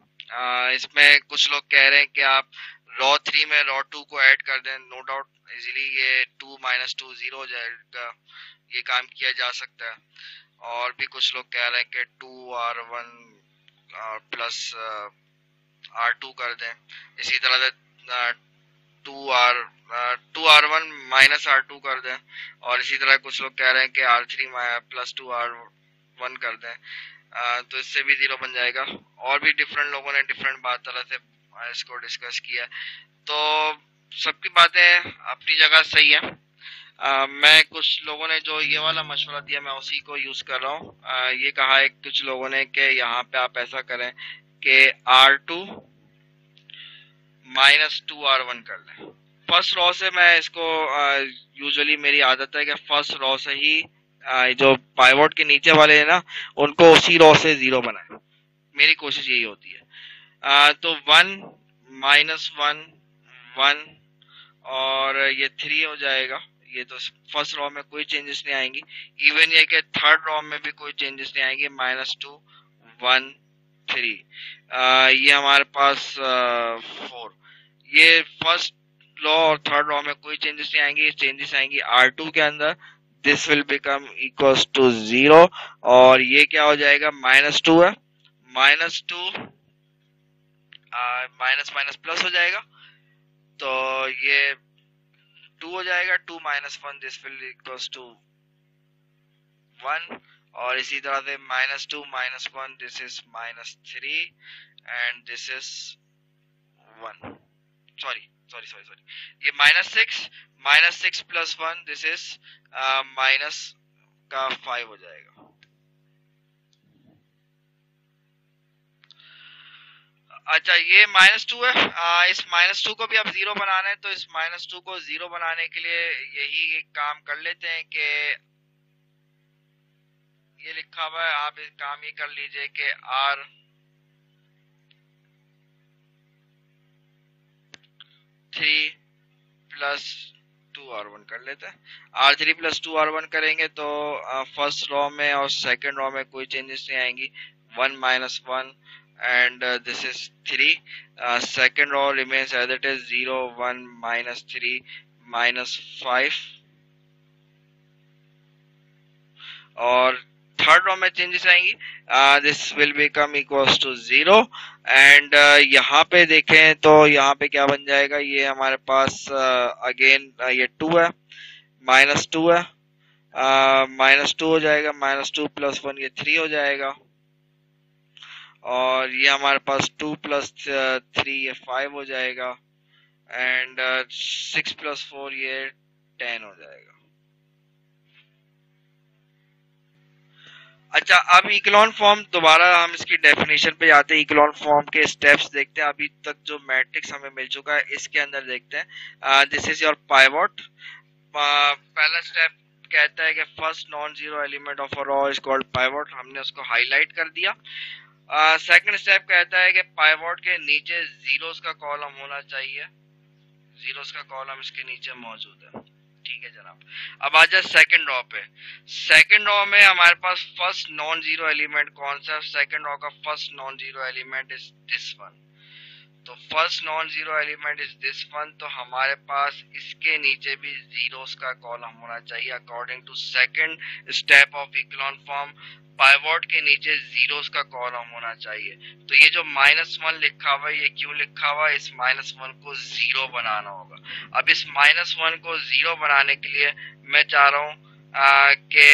इसमें कुछ लोग कह रहे हैं कि आप रॉ 3 में रॉ 2 को ऐड कर दें, नो डाउट इजीली ये 2 - 2 0 हो जाएगा, ये काम किया जा सकता है। और भी कुछ लोग कह रहे हैं कि 2R1 प्लस R2 कर दें, इसी तरह से 2R1 - R2 कर दें, और इसी तरह कुछ लोग कह रहे हैं कि R3 + 2R1 कर दें, तो इससे भी 0 बन जाएगा। और भी डिफरेंट लोगों ने डिफरेंट बात तरह से इसको डिस्कस किया, तो सबकी बातें अपनी जगह सही है। मैं कुछ लोगों ने जो ये वाला मशवरा दिया मैं उसी को यूज कर रहा हूँ। ये कहा है कुछ लोगों ने कि यहाँ पे आप ऐसा करें कि R2 - 2R1 कर लें। फर्स्ट रॉ से मैं इसको, यूजुअली मेरी आदत है कि फर्स्ट रॉ से ही जो पाइवोट के नीचे वाले हैं ना उनको उसी रॉ से 0 बनाए, मेरी कोशिश यही होती है। तो 1 - 1 1 और ये 3 हो जाएगा। ये तो फर्स्ट रॉ में कोई चेंजेस नहीं आएंगी। इवन ये कि थर्ड रॉ में भी कोई चेंजेस नहीं आएंगे, -2 1 3, ये हमारे पास 4। ये फर्स्ट रॉ और थर्ड रॉ में कोई चेंजेस नहीं आएंगे, चेंजेस आएंगी R2 के अंदर, this will become equals to 0। और ये क्या हो जाएगा, -2 है, -2 माइनस माइनस प्लस हो जाएगा, तो ये 2 हो जाएगा, 2 - 1 दिस विल इक्वल्स टू 1। और इसी तरह से -2 - 1 this is -3 and this is 1। Sorry sorry sorry sorry, ये -6 + 1 दिस इज माइनस का 5 हो जाएगा। अच्छा, ये -2 है, इस -2 को भी आप 0 बनाना है, तो इस -2 को 0 बनाने के लिए यही एक काम कर लेते हैं कि ये लिखा हुआ है, आप एक काम ये कर लीजिए कि R3 प्लस 2r1 कर लेते हैं। r3 प्लस 2r1 करेंगे तो फर्स्ट रो में और सेकंड रो में कोई चेंजेस नहीं आएंगी, 1 minus 1 and this is 3. Second row remains as it is, 0 1 minus 3 minus 5, और थर्ड रो में चेंजेस आएंगी, this will become equals to 0 and यहाँ पे देखें तो यहाँ पे क्या बन जाएगा, ये हमारे पास अगेन ये 2 है, माइनस 2 है, माइनस 2 हो जाएगा, माइनस 2 प्लस 1 ये 3 हो जाएगा, और ये हमारे पास 2 प्लस 3 ये 5 हो जाएगा, एंड 6 प्लस 4 ये 10 हो जाएगा। अच्छा, अब इक्लोन फॉर्म दोबारा हम इसकी डेफिनेशन पे जाते हैं, इक्लोन फॉर्म के स्टेप्स देखते हैं। अभी तक जो मैट्रिक्स हमें मिल चुका है इसके अंदर देखते हैं। This is your pivot. पहला स्टेप कहता है कि first non zero element of a row is called pivot, हमने उसको हाईलाइट कर दिया। सेकंड स्टेप कहता है कि पाइवोट के नीचे जीरोस का कॉलम होना चाहिए, जीरोस का कॉलम इसके नीचे मौजूद है। ठीक है जनाब, अब आ जाए सेकंड रो पे। सेकंड रो में हमारे पास फर्स्ट नॉन जीरो एलिमेंट कौन सा है? सेकंड रो का first non zero element is this one, तो first non zero element is this one, तो हमारे पास इसके नीचे भी जीरोस का कॉलम होना चाहिए according to second step of echelon form. Pivot के नीचे जीरोस का कॉलम होना चाहिए। तो ये जो -1 लिखा हुआ है, ये क्यों लिखा हुआ है? इस -1 को जीरो बनाना होगा। अब इस -1 को जीरो बनाने के लिए मैं चाह रहा हूं कि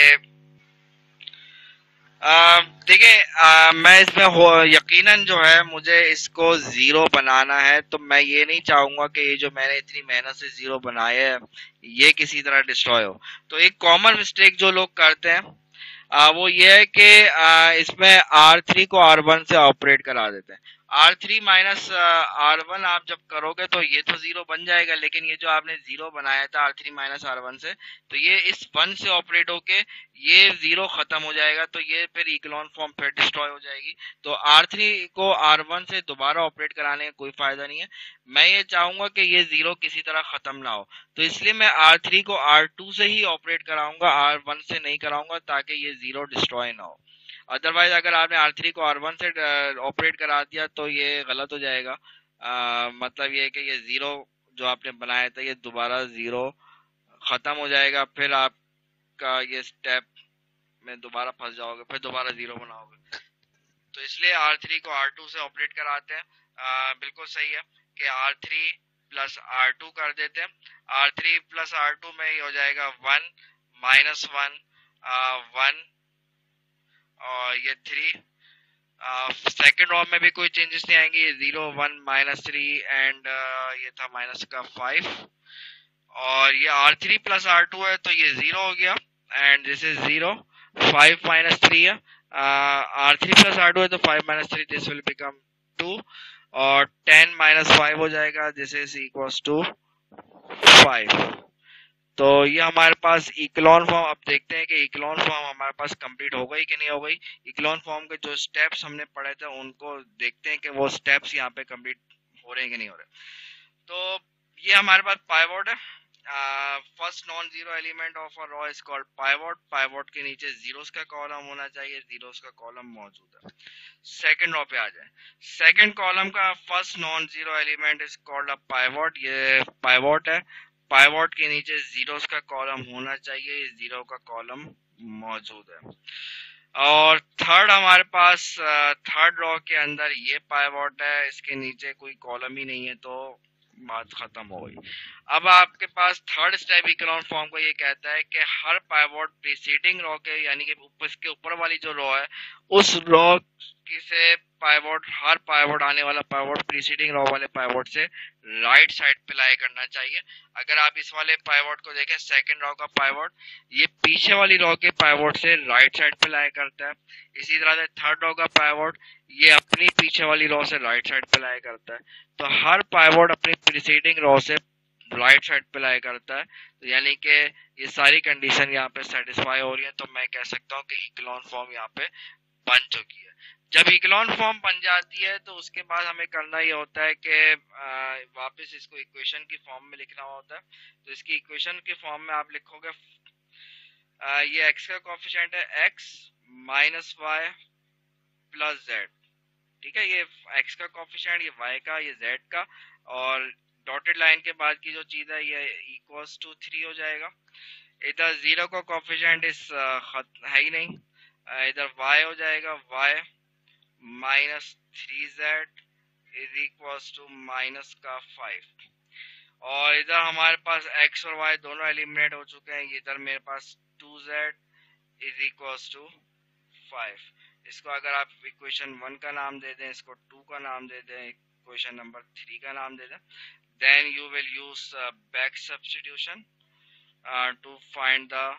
देखिए, मैं इसमें यकीनन जो है मुझे इसको जीरो बनाना है, तो मैं ये नहीं चाहूंगा कि ये जो मैंने इतनी मेहनत से जीरो बनाया है ये किसी तरह डिस्ट्रॉय हो। तो एक कॉमन मिस्टेक जो लोग करते हैं वो ये है कि इसमें R3 को R1 से ऑपरेट करा देते हैं। R3 माइनस R1 आप जब करोगे तो ये तो जीरो बन जाएगा, लेकिन ये जो आपने जीरो बनाया था R3 माइनस R1 से, तो ये इस 1 से ऑपरेट होके ये जीरो खत्म हो जाएगा, तो ये फिर इक्लोन फॉर्म फिर डिस्ट्रॉय हो जाएगी। तो R3 को R1 से दोबारा ऑपरेट कराने का कोई फायदा नहीं है। मैं ये चाहूंगा कि ये जीरो किसी तरह खत्म ना हो, तो इसलिए मैं R3 को R2 से ही ऑपरेट कराऊंगा, R1 से नहीं कराऊंगा, ताकि ये जीरो डिस्ट्रॉय ना हो। अदरवाइज अगर आपने R3 को R1 से ऑपरेट करा दिया तो ये गलत हो जाएगा। मतलब ये कि ये जीरो जो आपने बनाया था ये दोबारा जीरो खत्म हो जाएगा, फिर आपका ये स्टेप में दोबारा फंस जाओगे, फिर दोबारा जीरो बनाओगे। तो इसलिए R3 को R2 से ऑपरेट कराते हैं। बिल्कुल सही है कि R3 प्लस R2 कर देते हैं। R3 प्लस R2 में ही हो जाएगा 1 माइनस 1 1 और ये 3। सेकेंड रो में भी कोई चेंजेस नहीं आएंगे, ये 0 1 माइनस 3 एंड ये था माइनस का 5, और ये R3 प्लस R2 है तो ये 0 हो गया एंड दिस इज 0। 5 माइनस 3 है, R3 प्लस R2 है तो 5 माइनस 3 दिस विल बिकम 2, और 10 माइनस 5 हो जाएगा, दिस इज इक्वल्स टू 5। तो ये हमारे पास इक्लोन फॉर्म। अब देखते हैं कि इक्लोन फॉर्म हमारे पास कंप्लीट हो गई कि नहीं हो गई। इक्लोन फॉर्म के जो स्टेप्स हमने पढ़े थे उनको देखते हैं कि वो स्टेप्स यहाँ पे कंप्लीट हो रहे हैं कि नहीं हो रहे। तो ये हमारे पास पाइवोट है। First non zero element of a row is called pivot. Pivot के नीचे जीरोस का कॉलम होना चाहिए, जीरोस का कॉलम मौजूद है। सेकंड रो पे आ जाए। सेकंड कॉलम का first non zero element is called a pivot, ये पाइवोट है। पाइवोट के नीचे जीरोस का कॉलम होना चाहिए, ये जीरो का कॉलम मौजूद है। और थर्ड हमारे पास थर्ड रो के अंदर ये पाइवोट है, इसके नीचे कोई कॉलम ही नहीं है, तो बात खत्म हो गई। अब आपके पास थर्ड स्टेप इक्लोन फॉर्म को ये कहता है कि हर पाइवोट प्रीसीडिंग रो के, यानी कि इसके ऊपर वाली जो रो है उस रो से पाइवोट, हर पाइवोट आने वाला पाइवोट प्रीसीडिंग रो वाले पाइवोट से राइट साइड पे लाई करना चाहिए। अगर आप इस वाले पाइवोट को देखें, सेकंड रो का पाइवोट ये पीछे वाली रो के पाइवोट से राइट साइड पे लाई करता है। इसी तरह से थर्ड रो का पाइवोट ये अपनी पीछे वाली रो से राइट साइड पे लाई करता है। तो हर पाइवोट अपनी प्रीसीडिंग रो से राइट साइड पे लाई करता है, तो यानी कि ये सारी कंडीशन यहाँ पे सेटिस्फाई हो रही है, तो मैं कह सकता हूँ कि इक्लोन फॉर्म यहाँ पे बन चुकी है। जब इक्लोन फॉर्म बन जाती है तो उसके बाद हमें करना ये होता है कि वापस इसको इक्वेशन की फॉर्म में लिखना होता है। तो इसकी इक्वेशन के फॉर्म में आप लिखोगे ये x का कोफिशिएंट है x minus y plus z, ठीक है। ये x का कोफिशिएंट, ये y का, ये z का, और डॉटेड लाइन के बाद की जो चीज है ये इक्वल्स टू 3 हो जाएगा। इधर 0 का कोफिशिएंट इस है ही नहीं, इधर y हो जाएगा y minus 3z is equals to minus का 5, और इधर हमारे पास x और y दोनों एलिमिनेट हो चुके हैं। इधर मेरे पास 2z इज इक्वल्स टू 5। इसको अगर आप इक्वेशन 1 का नाम दे दें, इसको 2 का नाम दे दें, इक्वेशन नंबर 3 का नाम दे दें, then you will use back substitution to find the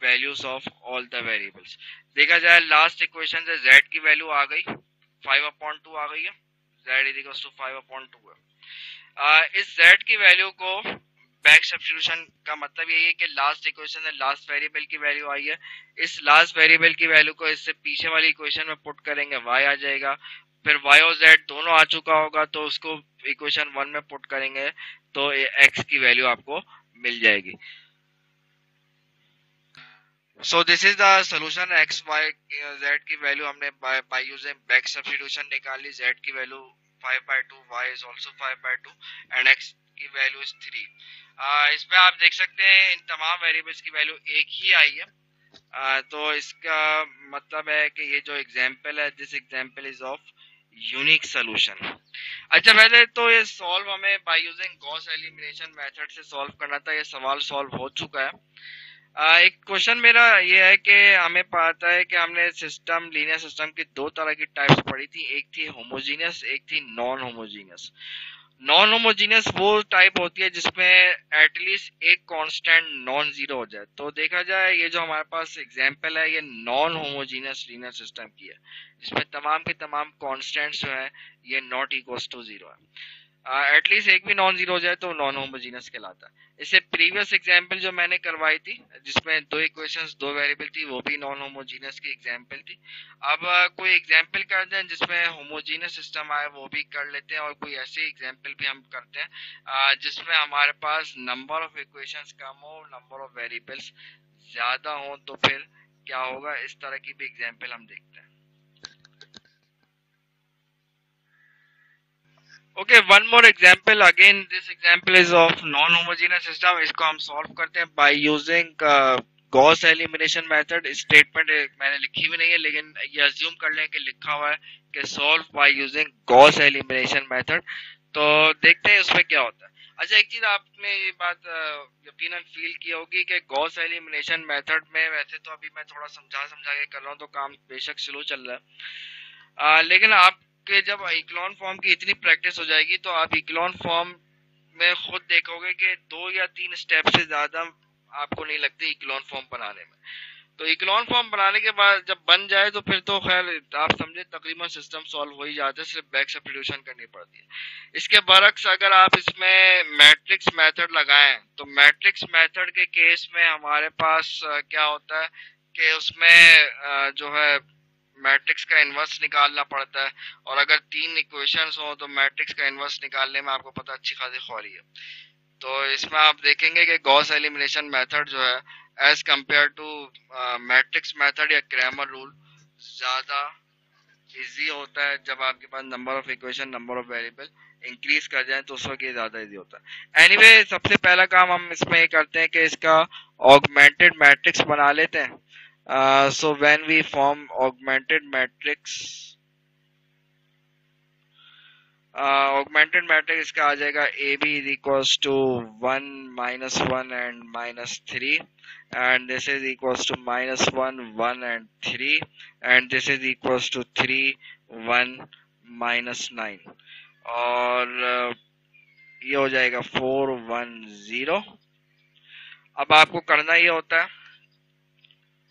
values of all the variables. देखा जाए लास्ट इक्वेशन से z की वैल्यू आ गई 5/2 आ गई है, z इज इक्वल्स टू 5/2 है। इस z की वैल्यू को बैक सब्स्टिट्यूशन का मतलब यही है कि लास्ट इक्वेशन में लास्ट वेरिएबल की वैल्यू आई है, इस लास्ट वेरिएबल की वैल्यू को इससे पीछे वाली इक्वेशन में पुट करेंगे, y आ जाएगा, फिर y और z दोनों आ चुका होगा तो उसको इक्वेशन 1 में पुट करेंगे तो x की वैल्यू आपको मिल जाएगी। So this is the solution x y z की वैल्यू हमने by using back substitution निकाली। z की value 5/2, y is also 5/2 and x की वैल्यू is 3। इसमें आप देख सकते हैं इन तमाम वेरिएबल्स की वैल्यू एक ही आई है। तो इसका मतलब है कि ये जो एग्जाम्पल है, this example is of unique solution. अच्छा, पहले तो ये सॉल्व हमें by using Gauss elimination method से सॉल्व करना था, ये सवाल सॉल्व हो चुका है। एक क्वेश्चन मेरा ये है कि हमें पता है कि हमने सिस्टम, लीनियर सिस्टम की दो तरह की टाइप्स पढ़ी थी, एक थी होमोजीनियस, एक थी नॉन होमोजीनियस। नॉन होमोजीनियस वो टाइप होती है जिसमें एटलीस्ट एक कांस्टेंट नॉन जीरो हो जाए। तो देखा जाए ये जो हमारे पास एग्जांपल है ये नॉन होमोजीनियस लीनियर सिस्टम की है, जिसमें तमाम के तमाम कांस्टेंट्स जो है ये नॉट इक्वल्स टू जीरो है। एटलीस्ट एक भी नॉन जीरो हो जाए तो नॉन होमोजीनियस कहलाता है। इससे प्रीवियस एग्जांपल जो मैंने करवाई थी जिसमें दो इक्वेशंस दो वेरिएबल थी, वो भी नॉन होमोजीनियस की एग्जांपल थी। अब कोई एग्जांपल कर दें जिसमें होमोजीनियस सिस्टम आए, वो भी कर लेते हैं, और कोई ऐसे एग्जांपल भी हम करते हैं जिसमें हमारे पास नंबर ऑफ इक्वेशंस कम हो, नंबर ऑफ वेरिएबल्स ज्यादा हो, तो फिर क्या होगा, इस तरह की भी एग्जांपल हम देखते हैं। Okay, one more example. Again, this example is of non-homogeneous system. इसको हम solve करते हैं by using Gauss elimination method. Statement मैंने लिखी भी नहीं है, लेकिन ये assume कर लें कि लिखा हुआ है कि solve by using Gauss elimination method। तो देखते हैं उसमें क्या होता है। अच्छा, एक चीज आपने ये बात यकीनन फील की होगी कि गॉस एलिमिनेशन मेथड में, वैसे तो अभी मैं थोड़ा समझा के कर रहा हूँ तो काम बेशक स्लो चल रहा है, लेकिन आप कि जब इक्लोन फॉर्म की इतनी प्रैक्टिस हो जाएगी तो आप इक्लोन फॉर्म में खुद देखोगे कि 2 या 3 स्टेप से ज्यादा आपको नहीं लगती इक्लोन फॉर्म बनाने में। तो इक्लोन फॉर्म बनाने के बाद जब बन जाए तो फिर तो खैर आप समझे तकरीबन सिस्टम सॉल्व हो ही जाता है, सिर्फ बैक सब्स्टिट्यूशन करनी पड़ती है। इसके बरक्स अगर आप इसमें मैट्रिक्स मेथड लगाएं तो मैट्रिक्स मेथड के केस में हमारे पास क्या होता है कि उसमें जो है मैट्रिक्स का इनवर्स निकालना पड़ता है, और अगर 3 इक्वेशंस हो तो मैट्रिक्स का इनवर्स निकालने में आपको पता अच्छी खासी ख्वारी है। तो इसमें आप देखेंगे कि गॉस एलिमिनेशन मेथड जो है as compare to matrix method या क्रैमर रूल ज्यादा इजी होता है। जब आपके पास number of equation, number of variable increase कर जाए तो उस वक्त ये ज्यादा इजी होता है। एनीवे, सबसे पहला काम हम इसमें ये करते हैं कि इसका ऑगमेंटेड मैट्रिक्स बना लेते हैं। So when we form augmented matrix, augmented matrix इसका आ जाएगा AB is equals to 1 -1 and -3, and this is equals to -1 1 and 3, and this is equals to 3 1 -9, और ये हो जाएगा 4 1 0। अब आपको करना ये होता है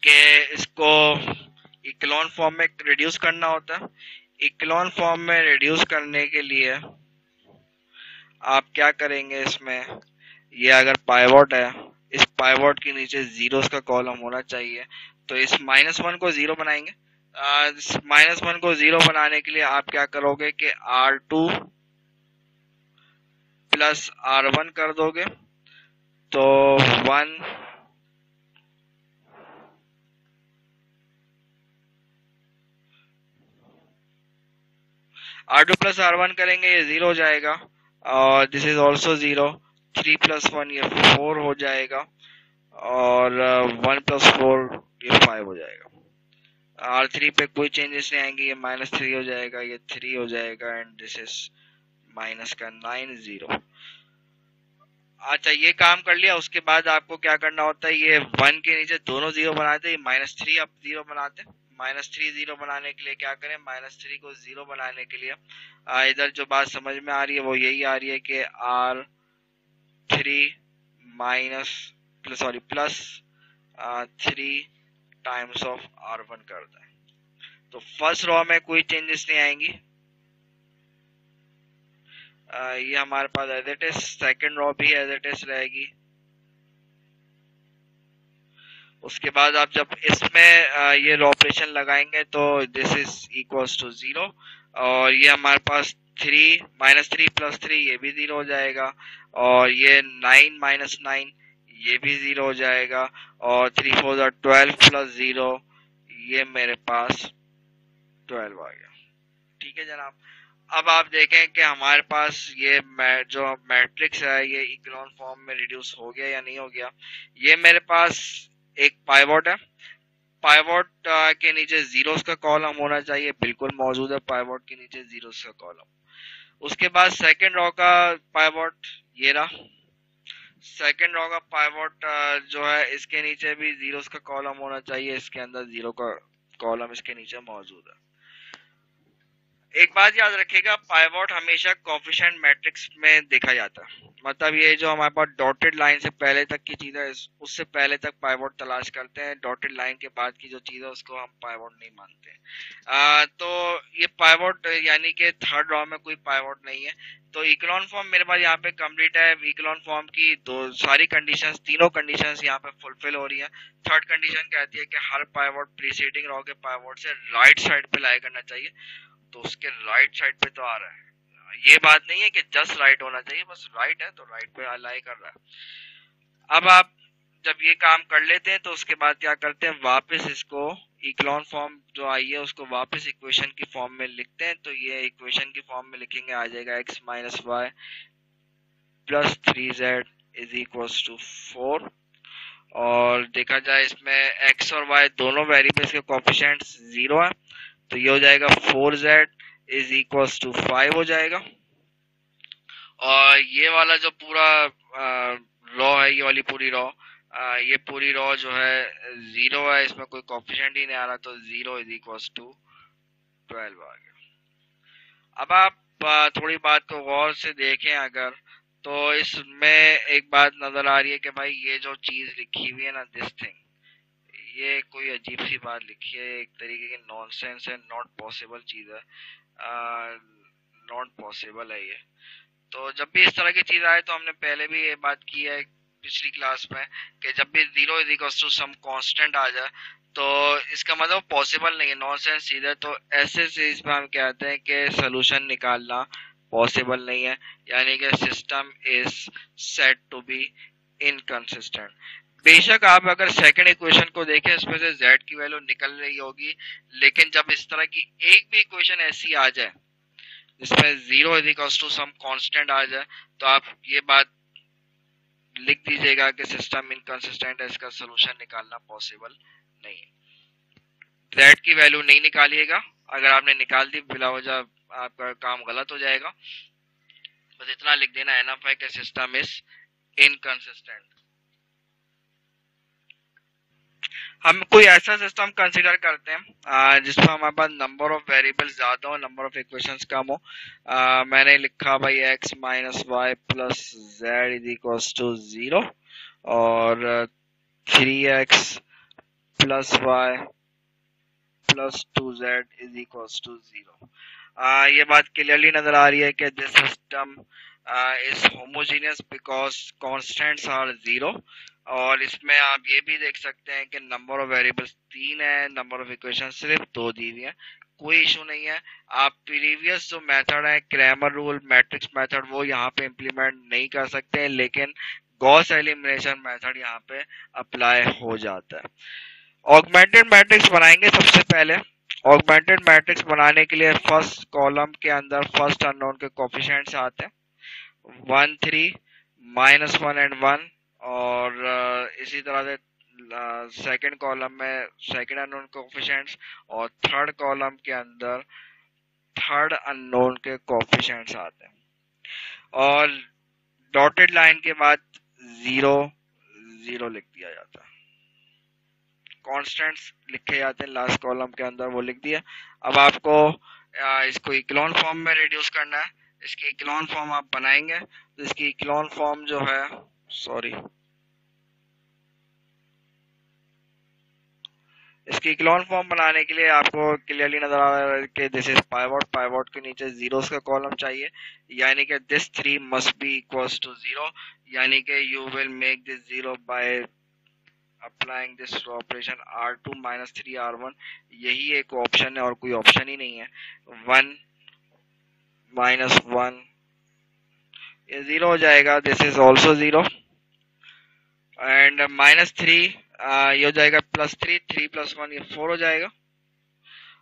कि इसको इक्लोन फॉर्म में रिड्यूस करना होता है। इक्लोन फॉर्म में रिड्यूस करने के लिए आप क्या करेंगे, इसमें ये अगर पाइवोट है, इस पाइवोट के नीचे जीरोस का कॉलम होना चाहिए, तो इस -1 को 0 बनाएंगे, -1 को 0 बनाने के लिए आप क्या करोगे कि R2 प्लस R1 कर दोगे, तो 1 R2 प्लस R1 करेंगे ये 0 हो जाएगा, और दिस इज ऑल्सो 0। 3 प्लस 1 ये 4 हो जाएगा, और 1 प्लस 4 ये 5 हो जाएगा। R3 पे कोई चेंजेस नहीं आएंगे, ये -3 हो जाएगा, ये 3 हो जाएगा, एंड दिस इज माइनस का 9 0। अच्छा, ये काम कर लिया। उसके बाद आपको क्या करना होता है, ये 1 के नीचे दोनों 0 बनाते हैं, -3 अब 0 बनाते हैं। -3 0 बनाने के लिए क्या करें, -3 को 0 बनाने के लिए इधर जो बात समझ में आ रही है वो यही आ रही है कि R3 minus plus 3 times of R1 करता है। तो फर्स्ट रॉ में कोई चेंजेस नहीं आएंगी, ये हमारे पास as it is. Second row भी एज इट इज रहेगी। उसके बाद आप जब इसमें ये ऑपरेशन लगाएंगे तो दिस इज इक्वल्स टू 0, और ये हमारे पास 3 -3 प्लस 3 ये भी 0 हो जाएगा, और ये 9 -9 ये भी 0 हो जाएगा, और 3 4 12 प्लस 0 ये मेरे पास 12 आ गया। ठीक है जनाब। अब आप देखें कि हमारे पास ये जो मैट्रिक्स है ये इक्लोन फॉर्म में रिड्यूस हो गया या नहीं हो गया। ये मेरे पास एक पाइवोट है, पाइवोट के नीचे जीरोस का कॉलम होना चाहिए, बिल्कुल मौजूद है पाइवोट के नीचे जीरोस का कॉलम। उसके बाद सेकंड रो का पाइवोट ये रहा, सेकंड रो का पाइवोट जो है इसके नीचे भी जीरोस का कॉलम होना चाहिए, इसके अंदर 0 का कॉलम इसके नीचे मौजूद है। एक बात याद रखिएगा, पाइवोट हमेशा कोफिशिएंट मैट्रिक्स में देखा जाता है, मतलब ये जो हमारे पास डॉटेड लाइन से पहले तक की चीज है उससे पहले तक पाइवोट तलाश करते हैं, डॉटेड लाइन के बाद की जो चीज है उसको हम पाइवोट नहीं मानते हैं। तो ये पाइवोट यानी कि थर्ड रॉ में कोई पाइवोट नहीं है। तो इक्लोन फॉर्म मेरे पास यहाँ पे कंप्लीट है। इक्लोन फॉर्म की सारी कंडीशंस, तीनों कंडीशंस यहाँ पे फुलफिल हो रही है। थर्ड कंडीशन कहती है कि हर पाइवोट प्रीसीडिंग रॉ के पाइवोट से राइट साइड पे लाई करना चाहिए, तो उसके राइट साइड पे तो आ रहा है। ये बात नहीं है कि जस्ट राइट होना चाहिए, बस राइट है तो राइट पे अलाई कर रहा है। अब आप जब ये काम कर लेते हैं तो उसके बाद क्या करते हैं, वापस इसको इक्लोन फॉर्म जो आई है उसको वापस इक्वेशन की फॉर्म में लिखते हैं। तो ये इक्वेशन की फॉर्म में लिखेंगे, आ जाएगा x minus y plus 3z is equals to 4। और देखा जाए इसमें x और y दोनों वेरिएबल्स के कोएफिशिएंट्स 0 है, तो ये हो जाएगा 4z इज इक्वल्स टू 5 हो जाएगा। और ये वाला जो पूरा रॉ है, ये वाली पूरी रॉ, ये पूरी रॉ जो है 0 है, इसमें कोई कोएफिशिएंट ही नहीं आ रहा, तो 0 इज इक्वल्स टू 12 आ गया। अब आप थोड़ी बात को गौर से देखें अगर, तो इसमें एक बात नजर आ रही है कि भाई ये जो चीज लिखी हुई है ना, दिस थिंग, ये कोई अजीब सी बात लिखी है, एक तरीके की नॉनसेंस है, नॉट पॉसिबल चीज है, नॉट पॉसिबल है ये। तो जब भी इस तरह की चीज आए, तो हमने पहले भी ये बात की है पिछली क्लास में कि जब भी 0 is equal to some constant आ जाए तो इसका मतलब पॉसिबल नहीं है, नॉनसेंस चीज है। तो ऐसे से इसमें हम कहते हैं कि सोल्यूशन निकालना पॉसिबल नहीं है, यानी कि system is said to be inconsistent. बेशक आप अगर सेकंड इक्वेशन को देखें, इसमें से z की वैल्यू निकल रही होगी, लेकिन जब इस तरह की एक भी इक्वेशन ऐसी आ जाए जिसमें 0 is equal to some constant आ जाए, तो आप ये बात लिख दीजिएगा कि सिस्टम इनकंसिस्टेंट है, इसका सोल्यूशन निकालना पॉसिबल नहीं है। z की वैल्यू नहीं निकालिएगा, अगर आपने निकाल दी बिला वजह आपका काम गलत हो जाएगा। बस इतना लिख देना एनफ है कि सिस्टम इज इनकंसिस्टेंट। हम कोई ऐसा सिस्टम कंसीडर करते हैं जिसमें हमारे पास नंबर ऑफ वेरिएबल्स ज्यादा हो, नंबर ऑफ इक्वेशंस कम हो। मैंने लिखा भाई x minus y plus z is equal to 0 और 3x plus y plus 2z is equal to 0। ये बात क्लियरली नजर आ रही है कि this system is homogeneous because constants are 0 और इसमें आप ये भी देख सकते हैं कि नंबर ऑफ वेरिएबल्स 3 है, नंबर ऑफ इक्वेशन सिर्फ 2 दी हुई है, कोई इशू नहीं है। आप प्रीवियस जो मेथड है क्रैमर रूल मैट्रिक्स मेथड वो यहाँ पे इम्प्लीमेंट नहीं कर सकते, लेकिन गॉस एलिमिनेशन मेथड यहाँ पे अप्लाई हो जाता है। ऑगमेंटेड मैट्रिक्स बनाएंगे सबसे पहले। ऑगमेंटेड मैट्रिक्स बनाने के लिए फर्स्ट कॉलम के अंदर फर्स्ट अननोन के कोफिशिएंट्स आते हैं 1 3 -1 एंड 1, और इसी तरह से सेकंड कॉलम में सेकंड अननोन कोफिशिएंट्स, और थर्ड कॉलम के अंदर थर्ड अननोन के कोफिशिएंट्स आते हैं, और डॉटेड लाइन के बाद 0 0 लिख दिया जाता है। कांस्टेंट्स लिखे जाते हैं लास्ट कॉलम के अंदर, वो लिख दिया। अब आपको इसको इक्लोन फॉर्म में रिड्यूस करना है। इसकी इक्लोन फॉर्म आप बनाएंगे तो इसकी इक्लोन फॉर्म जो है, सॉरी, इसकी इक्लोन फॉर्म बनाने के लिए आपको क्लियरली नजर आ रहा है कि दिस इज पाइवोट, पाइवोट के नीचे जीरोस का कॉलम चाहिए, यानी कि this 3 must be equals to 0, यानी कि you will make this 0 by applying this operation R2 - 3R1। यही एक ऑप्शन है और कोई ऑप्शन ही नहीं है। 1 -1 ये 0 हो जाएगा, दिस इज ऑल्सो 0, एंड -3 ये हो जाएगा +3, 3 + 1 ये 4 हो जाएगा,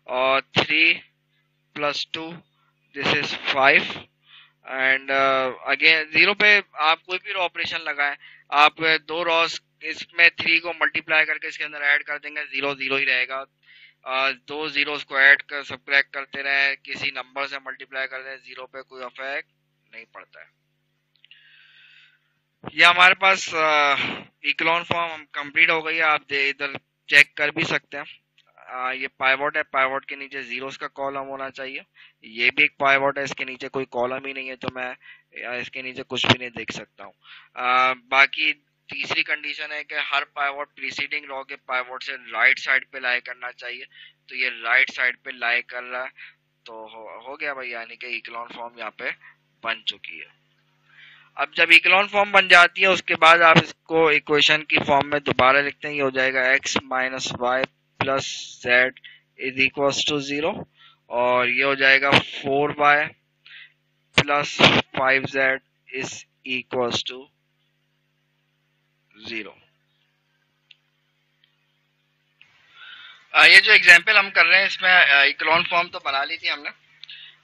और 3 + 2 दिस इज 5, एंड अगेन 0 पे आप कोई भी ऑपरेशन लगाएं, आप दो रॉस इसमें 3 को मल्टीप्लाई करके इसके अंदर ऐड कर देंगे, 0 0 ही रहेगा। दो जीरोस को ऐड कर सबट्रैक्ट करते रहे, किसी नंबर से मल्टीप्लाई कर दें, 0 पे कोई इफेक्ट नहीं पड़ता है। ये हमारे पास इक्लोन फॉर्म कंप्लीट हो गई है, आप इधर चेक कर भी सकते हैं। ये पाइवोट है, पाइवोट के नीचे जीरोस का कॉलम होना चाहिए। ये भी एक पाइवोट है, इसके नीचे कोई कॉलम ही नहीं है, तो मैं इसके नीचे कुछ भी नहीं देख सकता हूँ। बाकी तीसरी कंडीशन है कि हर पाइवोट प्रीसीडिंग रो के पाइवोट से राइट साइड पे लाई करना चाहिए, तो ये राइट साइड पे लाई कर रहा है, तो हो गया भाई, यानी कि इक्लोन फॉर्म यहाँ पे बन चुकी है। अब जब इक्लोन फॉर्म बन जाती है उसके बाद आप इसको इक्वेशन की फॉर्म में दोबारा लिखते हैं, ये हो जाएगा x - y + z is equals to 0, और ये हो जाएगा 4y + 5z is equals to 0। ये जो एग्जाम्पल हम कर रहे हैं इसमें इक्लोन फॉर्म तो बना ली थी हमने।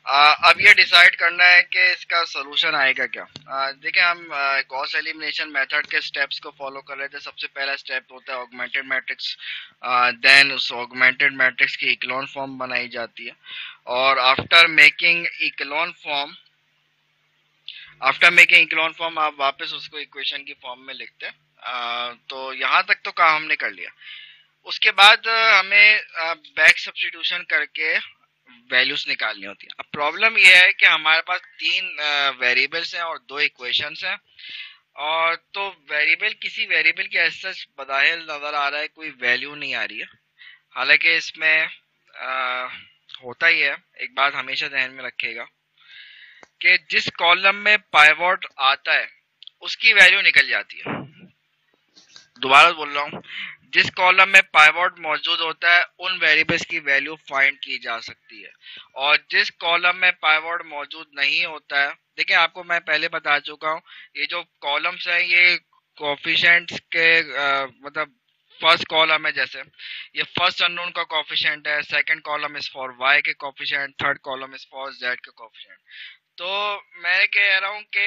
अब ये डिसाइड करना है कि इसका सोल्यूशन आएगा क्या। देखिए, हम गॉस एलिमिनेशन मेथड के स्टेप्स को फॉलो कर रहे थे। सबसे पहला स्टेप होता है ऑगमेंटेड मैट्रिक्स, देन उस ऑगमेंटेड मैट्रिक्स की इक्लोन फॉर्म बनाई जाती है, और आफ्टर मेकिंग इक्लोन फॉर्म आप वापस उसको इक्वेशन की फॉर्म में लिखते हैं। तो यहाँ तक तो काम हमने कर लिया। उसके बाद हमें बैक सब्स्टिट्यूशन करके वैल्यूज निकालनी होती है। अब प्रॉब्लम यह है कि हमारे पास 3 वेरिएबल्स हैं और 2 इक्वेशंस हैं, और तो किसी वेरिएबल की एज सच बज़ाहिर नजर आ रहा है कोई वैल्यू नहीं आ रही है। हालांकि इसमें होता ही है, एक बात हमेशा ध्यान में रखिएगा कि जिस कॉलम में पाइवोट आता है उसकी वैल्यू निकल जाती है। दोबारा बोल रहा हूँ, जिस कॉलम में पाइवोट मौजूद होता है उन वेरिएबल्स की वैल्यू फाइंड की जा सकती है, और जिस कॉलम में पाइवोट मौजूद नहीं होता है, देखिए आपको मैं पहले बता चुका हूँ, ये जो कॉलम्स हैं ये कोफिशिएंट्स के मतलब फर्स्ट कॉलम है, जैसे ये फर्स्ट अननोन का कोफिशिएंट है, second column is for y के coefficient, third column is for z के कोफिशिएंट। तो मैं कह रहा हूँ कि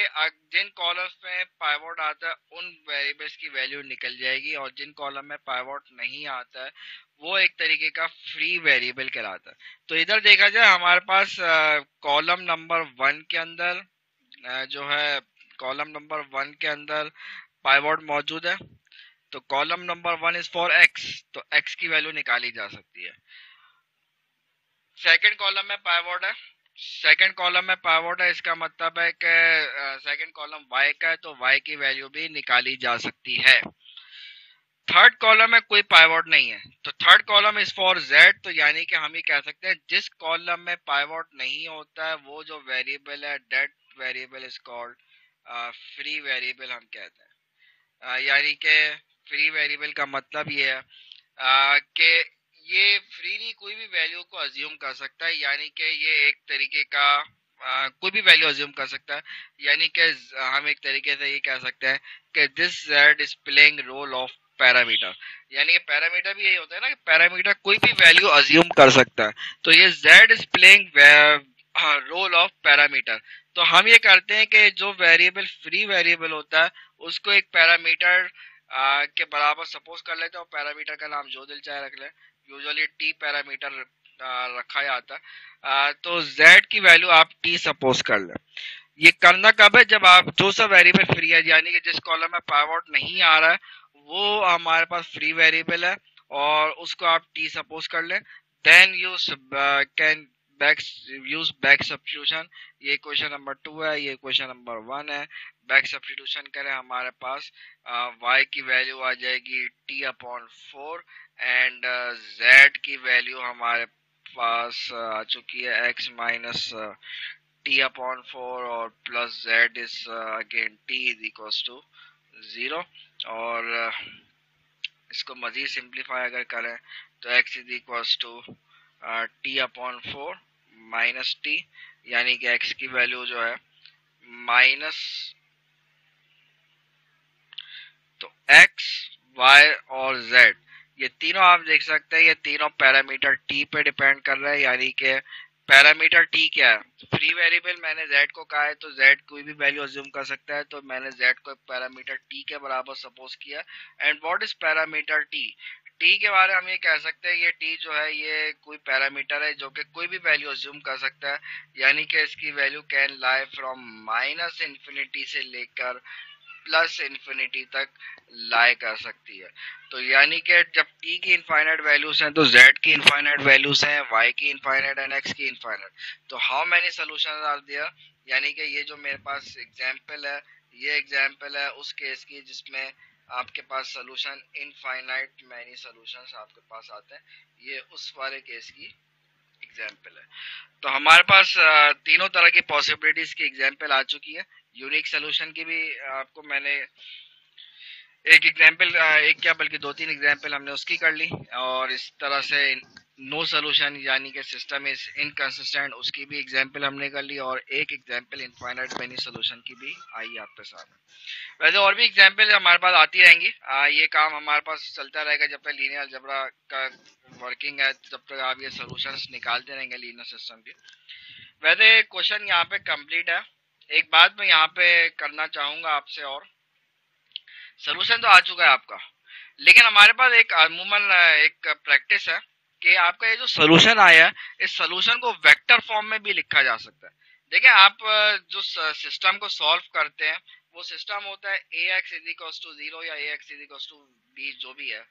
जिन कॉलम्स में पाइवोट आता है उन वेरिएबल्स की वैल्यू निकल जाएगी, और जिन कॉलम में पाइवोट नहीं आता है वो एक तरीके का फ्री वेरिएबल कहलाता है। तो इधर देखा जाए हमारे पास कॉलम नंबर 1 के अंदर जो है, कॉलम नंबर 1 के अंदर पाइवोट मौजूद है, तो column number 1 is for x, तो x की वैल्यू निकाली जा सकती है। सेकंड कॉलम में पाइवोट है, इसका मतलब है कि सेकंड कॉलम y का है, तो y की वैल्यू भी निकाली जा सकती है। थर्ड कॉलम में कोई पाइवोट नहीं है, तो third column is for z, तो यानी कि हम ये कह सकते हैं जिस कॉलम में पाइवोट नहीं होता है वो जो वेरिएबल है, that variable is called free variable हम कहते हैं। यानी कि फ्री वेरिएबल का मतलब ये है कि ये फ्रीली कोई भी वैल्यू को अज्यूम कर सकता है, यानी कि ये एक तरीके का कोई भी वैल्यू अज्यूम कर सकता है, यानी कि हम एक तरीके से ये कह सकते हैं कि this z is playing role of parameter. यानी कि पैरामीटर भी यही होता है ना कि पैरामीटर कोई भी वैल्यू अज्यूम कर सकता है, तो ये z is playing role of parameter. तो हम ये करते हैं कि जो वेरिएबल फ्री वेरिएबल होता है उसको एक पैरामीटर के बराबर सपोज कर लेते हैं, और पैरामीटर का नाम जो दिल चाहे रख ले। यूजुअली टी पैरामीटर रखा जाता है। तो z की वैल्यू आप t सपोज कर ले। ये करना कब है, जब आप जो सा वेरिएबल फ्री है, यानी कि जिस कॉलम में पाइवट नहीं आ रहा है वो हमारे पास फ्री वेरिएबल है और उसको आप t सपोज कर लें। Then you can back use back substitution. ये क्वेश्चन नंबर 2 है, ये क्वेश्चन नंबर 1 है। बैक सब्स्टिट्यूशन करें, हमारे पास y की वैल्यू आ जाएगी t अपॉन 4 एंड z की वैल्यू हमारे पास आ चुकी है x माइनस t अपॉन 4 और plus z is again t is equals to 0। और इसको मजीद सिंप्लीफाई अगर करें तो x is equals to t upon 4 minus t, यानी कि x की वैल्यू जो है माइनस, तो x y और z ये तीनों आप देख सकते हैं, ये तीनों पैरामीटर t पे डिपेंड कर रहे हैं। यानी कि पैरामीटर t क्या है, फ्री वेरिएबल मैंने z को कहा है तो z कोई भी वैल्यू अज्यूम कर सकता है, तो मैंने z को पैरामीटर t के बराबर सपोज किया। And what is parameter t? t के बारे में हम ये कह सकते हैं, ये t जो है ये कोई पैरामीटर है जो कि कोई भी वैल्यू अज्यूम कर सकता है, यानी कि इसकी value can lie from minus infinity से लेकर प्लस इन्फिनिटी तक लाई कर सकती है। तो यानी कि जब t की इनफाइनाइट वैल्यूज हैं तो z की इनफाइनाइट वैल्यूज हैं, y की इनफाइनाइट एंड x की इनफाइनाइट। तो how many solutions are there, यानी कि ये जो मेरे पास एग्जांपल है, ये एग्जांपल है उस केस की जिसमें आपके पास सॉल्यूशन इनफाइनाइट मैनी सॉल्यूशंस आपके पास आते हैं, ये उस वाले केस की एग्जांपल है। तो हमारे पास तीनों तरह की पॉसिबिलिटीज की एग्जांपल आ चुकी है। यूनिक सोल्यूशन की भी आपको मैंने एक एग्जांपल, एक क्या बल्कि दो तीन एग्जांपल हमने उसकी कर ली, और इस तरह से नो सोल्यूशन यानी कि सिस्टम इज इनकंसिस्टेंट उसकी भी एग्जांपल हमने कर ली, और एक एग्जांपल इनफाइनाइट मेनी सोल्यूशन की भी आई आपके सामने। वैसे और भी एग्जांपल हमारे पास आती रहेंगी, ये काम हमारे पास चलता रहेगा जब तक लीनियर अलजेब्रा का वर्किंग है, जब तक आप ये सोल्यूशंस निकालते रहेंगे लीनियर सिस्टम के। वैसे क्वेश्चन यहाँ पे कंप्लीट है। एक बात मैं यहाँ पे करना चाहूंगा आपसे, और सोल्यूशन तो आ चुका है आपका, लेकिन हमारे पास एक अमूमन एक प्रैक्टिस है कि आपका ये जो सोल्यूशन आया है इस सोल्यूशन को वेक्टर फॉर्म में भी लिखा जा सकता है। देखिए आप जो सिस्टम को सॉल्व करते हैं वो सिस्टम होता है ax इज इक्वल्स टू 0 या ax is equals to b, जो भी है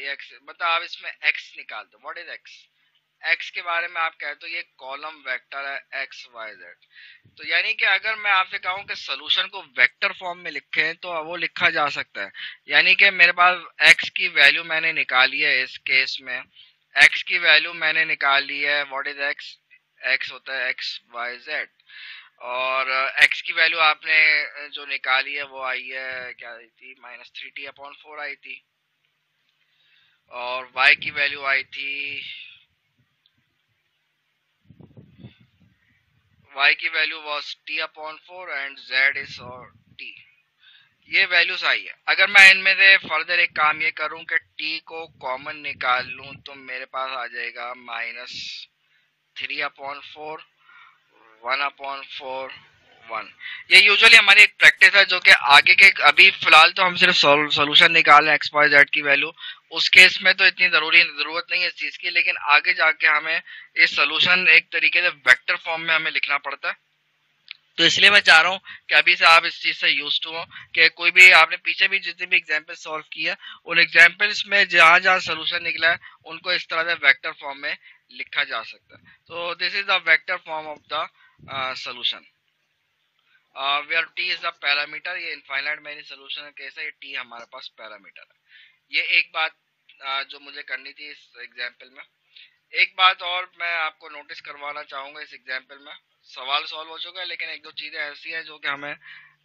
ax मतलब आप इसमें x निकाल दो। What is x? x के बारे में आप कहते हो तो ये कॉलम वेक्टर है x y z। तो यानी कि अगर मैं आपसे कहूं कि सॉल्यूशन को वेक्टर फॉर्म में लिखें तो वो लिखा जा सकता है। यानी कि मेरे पास x की वैल्यू मैंने निकाली है, इस केस में x की वैल्यू मैंने निकाल ली है। What is x? x होता है x y z, और x की वैल्यू आपने जो निकाली है वो आई है, क्या आई थी, माइनस 3t अपॉन 4 आई थी, और y की वैल्यू आई थी, y की value was t upon 4 and z is और t, ये वैल्यूज आई है। अगर मैं इनमें से फर्दर एक काम ये करूं कि t को कॉमन निकाल लूं तो मेरे पास आ जाएगा माइनस 3/4 1/4 1। ये यूजुअली हमारी एक प्रैक्टिस है जो कि आगे के, अभी फिलहाल तो हम सिर्फ सॉल्यूशन निकाल रहे हैं एक्स वाई जेड की वैल्यू, उस केस में तो इतनी जरूरत नहीं है इस चीज की, लेकिन आगे जाके हमें ये सॉल्यूशन एक तरीके से वेक्टर फॉर्म में हमें लिखना पड़ता है। तो इसलिए मैं चाह रहा हूँ कि अभी से आप इस चीज से यूज टू हो कि कोई भी आपने पीछे भी जितने भी एग्जाम्पल सॉल्व किया उन एग्जाम्पल्स में जहां जहां सोल्यूशन निकला है उनको इस तरह से वेक्टर फॉर्म में लिखा जा सकता है। तो this is the vector form of the solution where T is the parameter. ये इनफाइनाइट मैनी सोल्यूशन केस है, ये टी हमारे पास पैरामीटर है। ये एक बात जो मुझे करनी थी इस एग्जाम्पल में। एक बात और मैं आपको नोटिस करवाना चाहूंगा, इस एग्जाम्पल में सवाल सॉल्व हो चुका है लेकिन एक दो चीजें ऐसी हैं जो कि हमें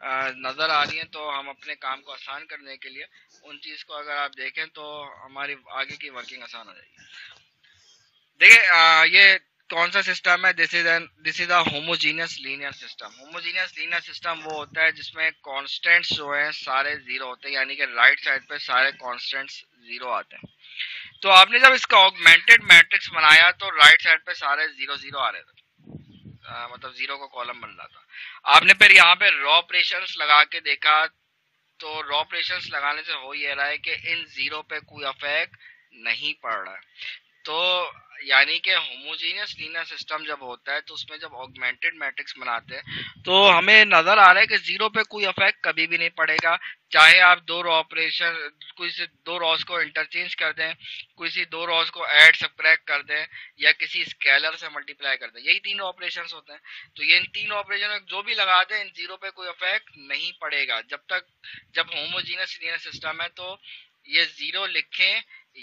नज़र आ रही हैं, तो हम अपने काम को आसान करने के लिए उन चीज़ को अगर आप देखें तो हमारी आगे की वर्किंग आसान हो जाएगी। देखिए ये कौन सा सिस्टम है, this is a homogeneous linear system. Homogeneous linear system वो होता है जिसमें कांस्टेंट्स जो है सारे जीरो होते हैं, यानी कि राइट साइड पे सारे कांस्टेंट्स जीरो आते हैं। तो आपने जब इसका ऑगमेंटेड मैट्रिक्स बनाया तो राइट साइड पे सारे जीरो जीरो आ रहे थे, मतलब जीरो का कॉलम बन रहा था। आपने फिर यहाँ पे रॉ ऑपरेशंस लगा के देखा, तो रॉ ऑपरेशंस लगाने से हो ये रहा है कि इन जीरो पे कोई इफेक्ट नहीं पड़ रहा है। तो यानी कि होमोजीनियस लीनियर सिस्टम जब होता है तो उसमें जब ऑगमेंटेड मैट्रिक्स बनाते हैं तो हमें नजर आ रहा है कि जीरो पे कोई इफेक्ट कभी भी नहीं पड़ेगा, चाहे आप दो रॉ ऑपरेशन कोई से दो रॉस को इंटरचेंज कर दें, किसी दो रॉस को ऐड सब्ट्रैक्ट कर दें, या किसी स्केलर से मल्टीप्लाई कर दें, यही तीन ऑपरेशंस होते हैं। तो ये इन तीन ऑपरेशन में जो भी लगा दें इन जीरो पे कोई इफेक्ट नहीं पड़ेगा जब होमोजीनियस लीनियर सिस्टम है। तो ये जीरो लिखें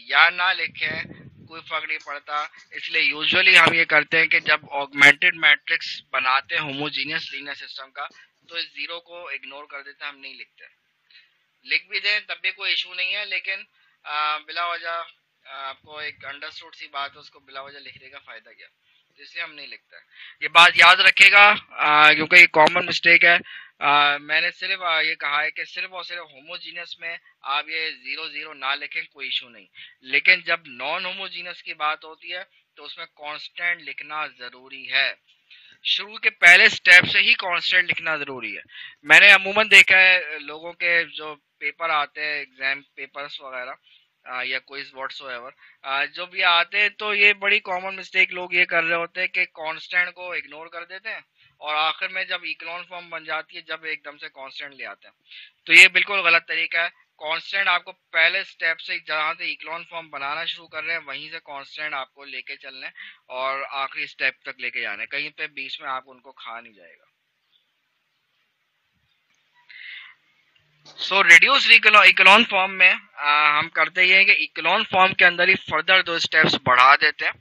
या ना लिखें कोई फर्क नहीं पड़ता। इसलिए यूजुअली हम ये करते हैं कि जब ऑगमेंटेड मैट्रिक्स बनाते हैं होमोजीनियस लीनियर सिस्टम का तो इस जीरो को इग्नोर कर देते हैं, हम नहीं लिखते। लिख भी दें तब भी कोई इशू नहीं है, लेकिन बिला वजह आपको एक अंडरस्टूड सी बात है, उसको बिला वजह लिखने का फायदा क्या, तो इसलिए हम नहीं लिखते। ये बात याद रखेगा क्योंकि ये कॉमन मिस्टेक है। मैंने सिर्फ ये कहा है कि सिर्फ और सिर्फ होमोजीनियस में आप ये जीरो जीरो ना लिखें कोई इशू नहीं, लेकिन जब नॉन होमोजीनियस की बात होती है तो उसमें कांस्टेंट लिखना जरूरी है। शुरू के पहले स्टेप से ही कांस्टेंट लिखना जरूरी है। मैंने अमूमन देखा है लोगों के जो पेपर आते हैं एग्जाम पेपर्स वगैरह या क्विज व्हाट्सोएवर जो भी आते हैं, तो ये बड़ी कॉमन मिस्टेक लोग ये कर रहे होते हैं कि कांस्टेंट को इग्नोर कर देते हैं और आखिर में जब इक्लोन फॉर्म बन जाती है जब एकदम से कांस्टेंट ले आते हैं। तो ये बिल्कुल गलत तरीका है। कांस्टेंट आपको पहले स्टेप से जहां से इक्लोन फॉर्म बनाना शुरू कर रहे हैं वहीं से कांस्टेंट आपको लेके चलना है और आखिरी स्टेप तक लेके जाना है, कहीं पे बीच में आप उनको खा नहीं जाएगा। सो रिड्यूस इक्लोन फॉर्म में हम करते ये हैं कि इक्लोन फॉर्म के अंदर ही फर्दर दो स्टेप्स बढ़ा देते हैं,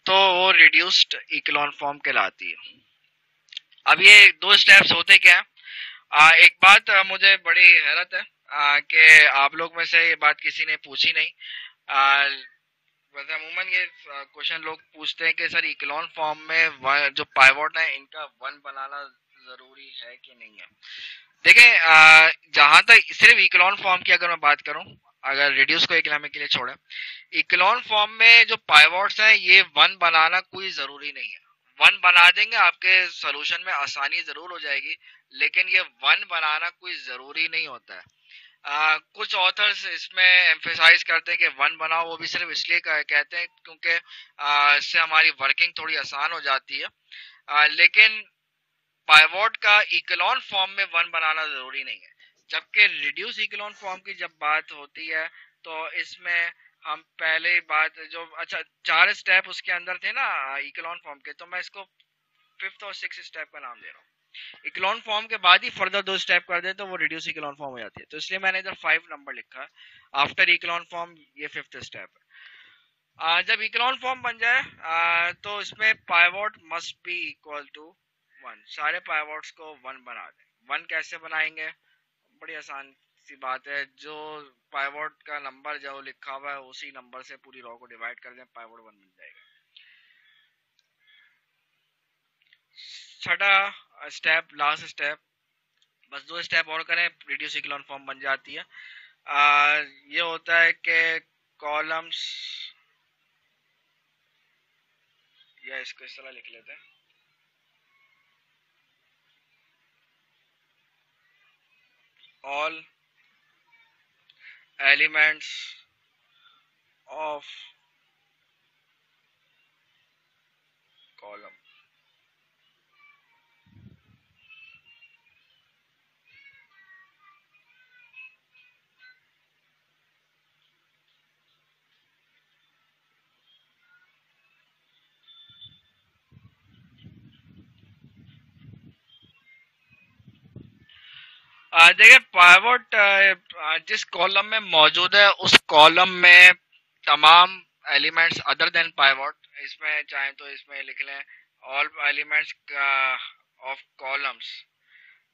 तो वो रिड्यूस्ड इक्लोन फॉर्म कहलाती है। अब ये दो स्टेप्स होते क्या है, एक बात मुझे बड़ी हैरत है कि आप लोग में से ये बात किसी ने पूछी नहीं। वैसे अमूमन ये क्वेश्चन लोग पूछते हैं कि सर इक्लोन फॉर्म में जो पाइवोट है इनका वन बनाना जरूरी है कि नहीं है। देखें जहां तक सिर्फ इक्लोन फॉर्म की अगर मैं बात करूं, अगर रिड्यूस को इक्लामे के लिए छोड़े, इक्लोन फॉर्म में जो पाइवोट्स हैं ये वन बनाना कोई जरूरी नहीं है। वन बना देंगे आपके सोल्यूशन में आसानी जरूर हो जाएगी, लेकिन ये वन बनाना कोई जरूरी नहीं होता है। कुछ ऑथर्स इसमें एम्फेसाइज करते हैं कि वन बनाओ, वो भी सिर्फ इसलिए कहते हैं क्योंकि इससे हमारी वर्किंग थोड़ी आसान हो जाती है, लेकिन पाइवोट का इक्लोन फॉर्म में वन बनाना जरूरी नहीं है। जबकि रिड्यूस इक्लोन फॉर्म की जब बात होती है तो इसमें हम पहले बात जो अच्छा चार स्टेप उसके अंदर थे ना इक्लोन फॉर्म के, तो मैं इसको फिफ्थ और सिक्स स्टेप का नाम दे रहा हूँ। इक्लोन फॉर्म के बाद ही फर्दर दो स्टेप कर दे तो वो रिड्यूस इक्लोन फॉर्म हो जाती है, तो इसलिए मैंने इधर 5 नंबर लिखा है। आफ्टर इक्लोन फॉर्म ये फिफ्थ स्टेप है। जब इक्लोन फॉर्म बन जाए तो इसमें pivot must be equal to one, सारे पाइवोट्स को वन बना दें। वन कैसे बनाएंगे, बड़ी आसान सी बात है, जो पाइवोट का नंबर जो लिखा हुआ है उसी नंबर से पूरी रो को डिवाइड कर दें, पाइवोट वन बन जाएगा। छठा स्टेप लास्ट स्टेप, बस दो स्टेप और करें रिड्यूस इक्लोन फॉर्म बन जाती है। ये होता है कि कॉलम्स, या इसको इस तरह लिख लेते हैं, ऑल एलिमेंट्स ऑफ कॉलम। देखिए पाइवोट जिस कॉलम में मौजूद है उस कॉलम में तमाम एलिमेंट्स अदर देन पाइवोट, इसमें चाहे तो इसमें लिख लें all elements of columns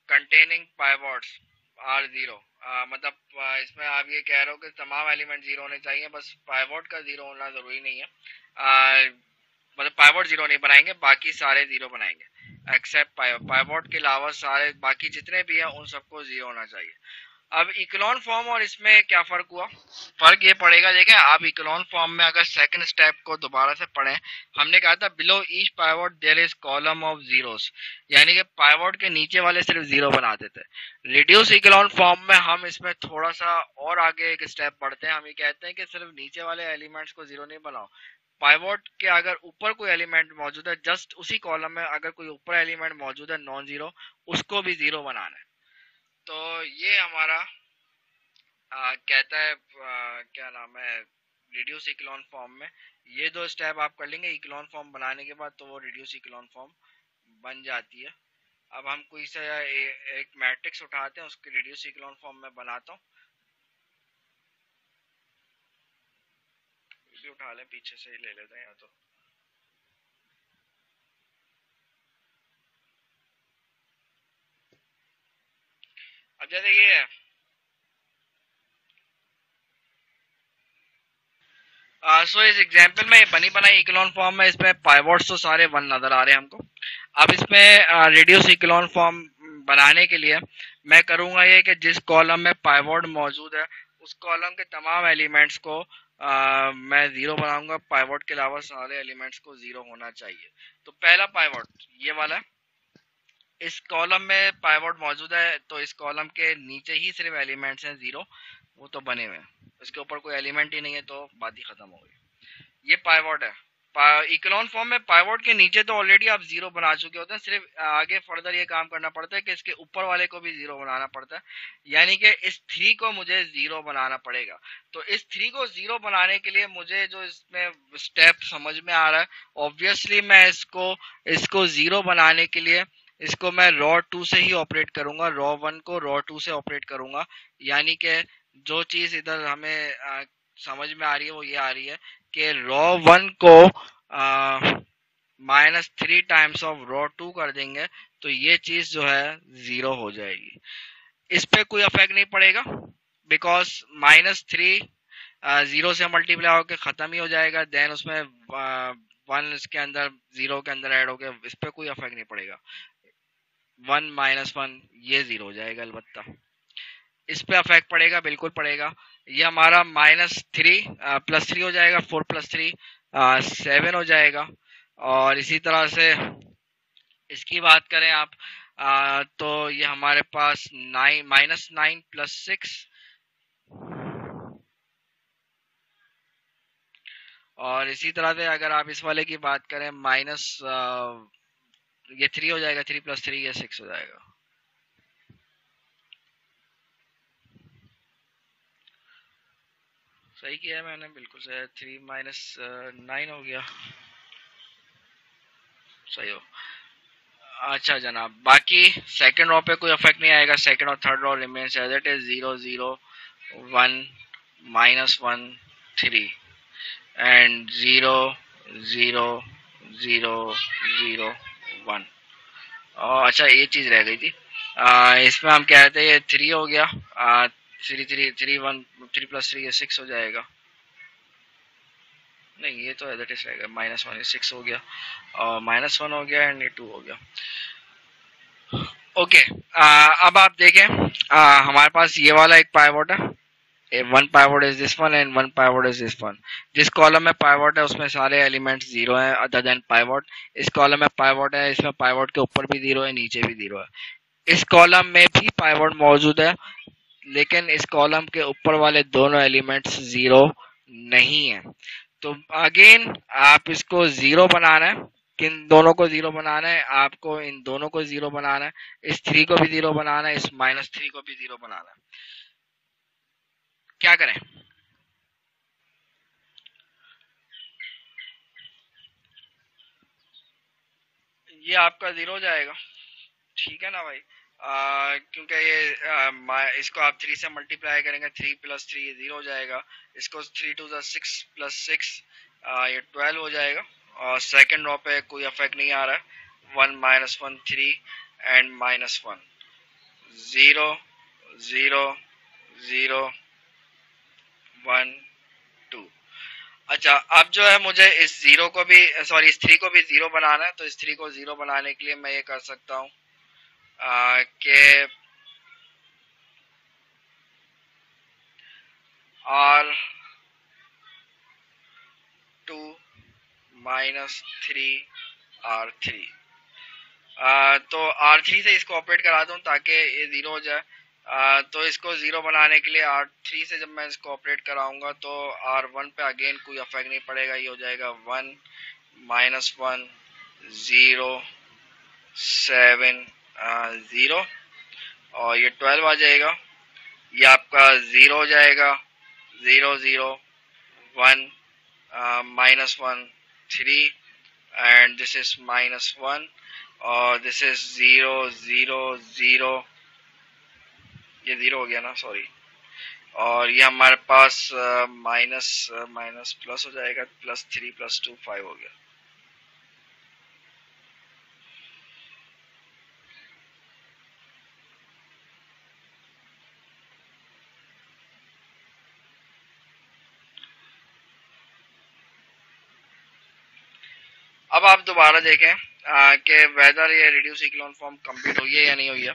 containing pivots are zero, मतलब इसमें आप ये कह रहे हो कि तमाम एलिमेंट जीरो होने चाहिए, बस पाइवॉट का जीरो होना जरूरी नहीं है। मतलब पाइवॉट जीरो नहीं बनाएंगे, बाकी सारे जीरो बनाएंगे एक्सेप्ट पाइवॉट के अलावा सारे बाकी जितने भी हैं उन सबको जीरो होना चाहिए। अब इक्लोन फॉर्म और इसमें क्या फर्क हुआ? फर्क ये पड़ेगा, देखें आप इक्लोन फॉर्म में अगर सेकंड स्टेप को दोबारा से पढ़ें, हमने कहा था below each pivot there is column of zeros, यानी कि पाइवॉट के नीचे वाले सिर्फ जीरो बनाते थे। रिड्यूस इक्लोन फॉर्म में हम इसमें थोड़ा सा और आगे एक स्टेप बढ़ते हैं, हम ये कहते हैं कि सिर्फ नीचे वाले एलिमेंट्स को जीरो नहीं बनाओ, पाइवॉट के अगर ऊपर कोई एलिमेंट मौजूद है, जस्ट उसी कॉलम में अगर कोई ऊपर एलिमेंट मौजूद है नॉन जीरो, उसको भी जीरो बनाना है। तो ये हमारा कहता है क्या नाम है, रिड्यूस इक्लोन फॉर्म में ये दो स्टेप आप कर लेंगे इक्लोन फॉर्म बनाने के बाद, तो वो रिड्यूस इक्लोन फॉर्म बन जाती है। अब हम कोई सा एक मैट्रिक्स उठाते हैं, उसके रिड्यूस इक्लोन फॉर्म में बनाता हूँ, भी उठा लें, पीछे से ही ले लेते हैं या तो। अब जैसे ये है, सो इस एग्जांपल में बनी बनाई इक्लोन फॉर्म में इसमें पाइवॉट्स तो सारे वन नजर आ रहे हैं हमको। अब इसमें रिड्यूस इक्लोन फॉर्म बनाने के लिए मैं करूंगा ये कि जिस कॉलम में पाइवॉट मौजूद है उस कॉलम के तमाम एलिमेंट्स को मैं जीरो बनाऊंगा, पाइवॉट के अलावा सारे एलिमेंट्स को जीरो होना चाहिए। तो पहला पाइवॉट ये वाला, इस कॉलम में पाइवॉट मौजूद है तो इस कॉलम के नीचे ही सिर्फ एलिमेंट्स हैं जीरो, वो तो बने हुए हैं, इसके ऊपर कोई एलिमेंट ही नहीं है तो बात ही खत्म हो गई। ये पाइवॉट है। इक्लोन फॉर्म में पाइवॉट के नीचे तो ऑलरेडी आप जीरो बना चुके होते हैं, सिर्फ आगे फर्दर ये काम करना पड़ता है कि इसके ऊपर वाले को भी जीरो बनाना पड़ता है, यानी कि इस थ्री को मुझे जीरो बनाना पड़ेगा। तो इस थ्री को जीरो बनाने के लिए मुझे जो इसमें स्टेप समझ में आ रहा है, ऑब्वियसली मैं इसको इसको जीरो बनाने के लिए इसको मैं रॉ टू से ही ऑपरेट करूंगा, रॉ वन को रॉ टू से ऑपरेट करूंगा, यानी कि जो चीज इधर हमें समझ में आ रही है वो ये आ रही है कि रॉ वन को -3 टाइम्स ऑफ रॉ टू कर देंगे तो ये चीज जो है जीरो हो जाएगी। इस पे कोई इफेक्ट नहीं पड़ेगा बिकॉज -3 जीरो से मल्टीप्लाई होकर खत्म ही हो जाएगा, देन उसमें वन इसके अंदर जीरो के अंदर ऐड हो गया, इस पे कोई इफेक्ट नहीं पड़ेगा। 1 - 1 ये जीरो हो जाएगा, अलबत्ता इस पे अफेक्ट पड़ेगा, बिल्कुल पड़ेगा। ये हमारा -3 +3 हो जाएगा, 4 + 3 7 हो जाएगा। और इसी तरह से इसकी बात करें आप तो ये हमारे पास -9 + 6 और इसी तरह से अगर आप इस वाले की बात करें माइनस ये 3 हो जाएगा, 3 + 3 ये 6 हो जाएगा। सही किया है मैंने, बिल्कुल सही। 3 - 9 हो गया, सही हो। अच्छा जनाब, बाकी सेकंड रो पे कोई इफेक्ट नहीं आएगा, सेकंड और third row remains as it is, 0 0 1 -1 3 and 0 0 0 0 1। और अच्छा ये चीज रह गई थी, इसमें हम कह रहे थे ये 3 हो गया, 3 3 3 1 3 + 3 ये 6 हो जाएगा, नहीं ये तो एज इट इज रहेगा, -1 6 हो गया और -1 हो गया एंड ये 2 हो गया। ओके, अब आप देखें हमारे पास ये वाला एक पाइवोट है, one pivot is this one and one pivot is this one. जिस कॉलम में पाइवोट है उसमें सारे एलिमेंट्स जीरो हैं अदर देन पाइवोट। इस कॉलम में पाइवोट है, इसमें पाइवोट के ऊपर भी जीरो है, नीचे भी जीरो है। इस कॉलम में भी पाइवोट मौजूद है लेकिन इस कॉलम के ऊपर वाले दोनों एलिमेंट्स जीरो नहीं है। तो अगेन आप इसको जीरो बनाना है, किन दोनों को जीरो बनाना है, आपको इन दोनों को जीरो बनाना है, इस 3 को भी जीरो बनाना है, इस -3 को भी जीरो बनाना है। क्या करें? ये आपका जीरो हो जाएगा, ठीक है ना भाई, क्योंकि ये इसको आप 3 से मल्टीप्लाई करेंगे, 3 + 3 ये 0 हो जाएगा, इसको 3 2 6 + 6 ये 12 हो जाएगा। और सेकंड रो पे कोई इफेक्ट नहीं आ रहा है, 1 - 1 3 एंड -1। 0 0 0 1 2। अच्छा, अब जो है मुझे इस जीरो को भी, सॉरी इस थ्री को भी जीरो बनाना है, तो इस थ्री को जीरो बनाने के लिए मैं ये कर सकता हूँ कि R two minus three R three. तो आर थ्री से इसको ऑपरेट करा दूं ताकि ये जीरो हो जाए। तो इसको जीरो बनाने के लिए आर थ्री से जब मैं इसको ऑपरेट कराऊंगा तो आर वन पे अगेन कोई इफेक्ट नहीं पड़ेगा, ये हो जाएगा 1 माइनस 1 0 7 0 और ये 12 आ जाएगा। ये आपका जीरो हो जाएगा, 0 0 1 minus 1 3 and this is minus 1 और दिस इज 0 0 0, ये जीरो हो गया ना, सॉरी। और ये हमारे पास माइनस माइनस प्लस हो जाएगा, प्लस 3 प्लस 2 5 हो गया। अब आप दोबारा देखें कि वेदर ये रिड्यूस इक्लोन फॉर्म कंप्लीट हुई है या नहीं हुई है।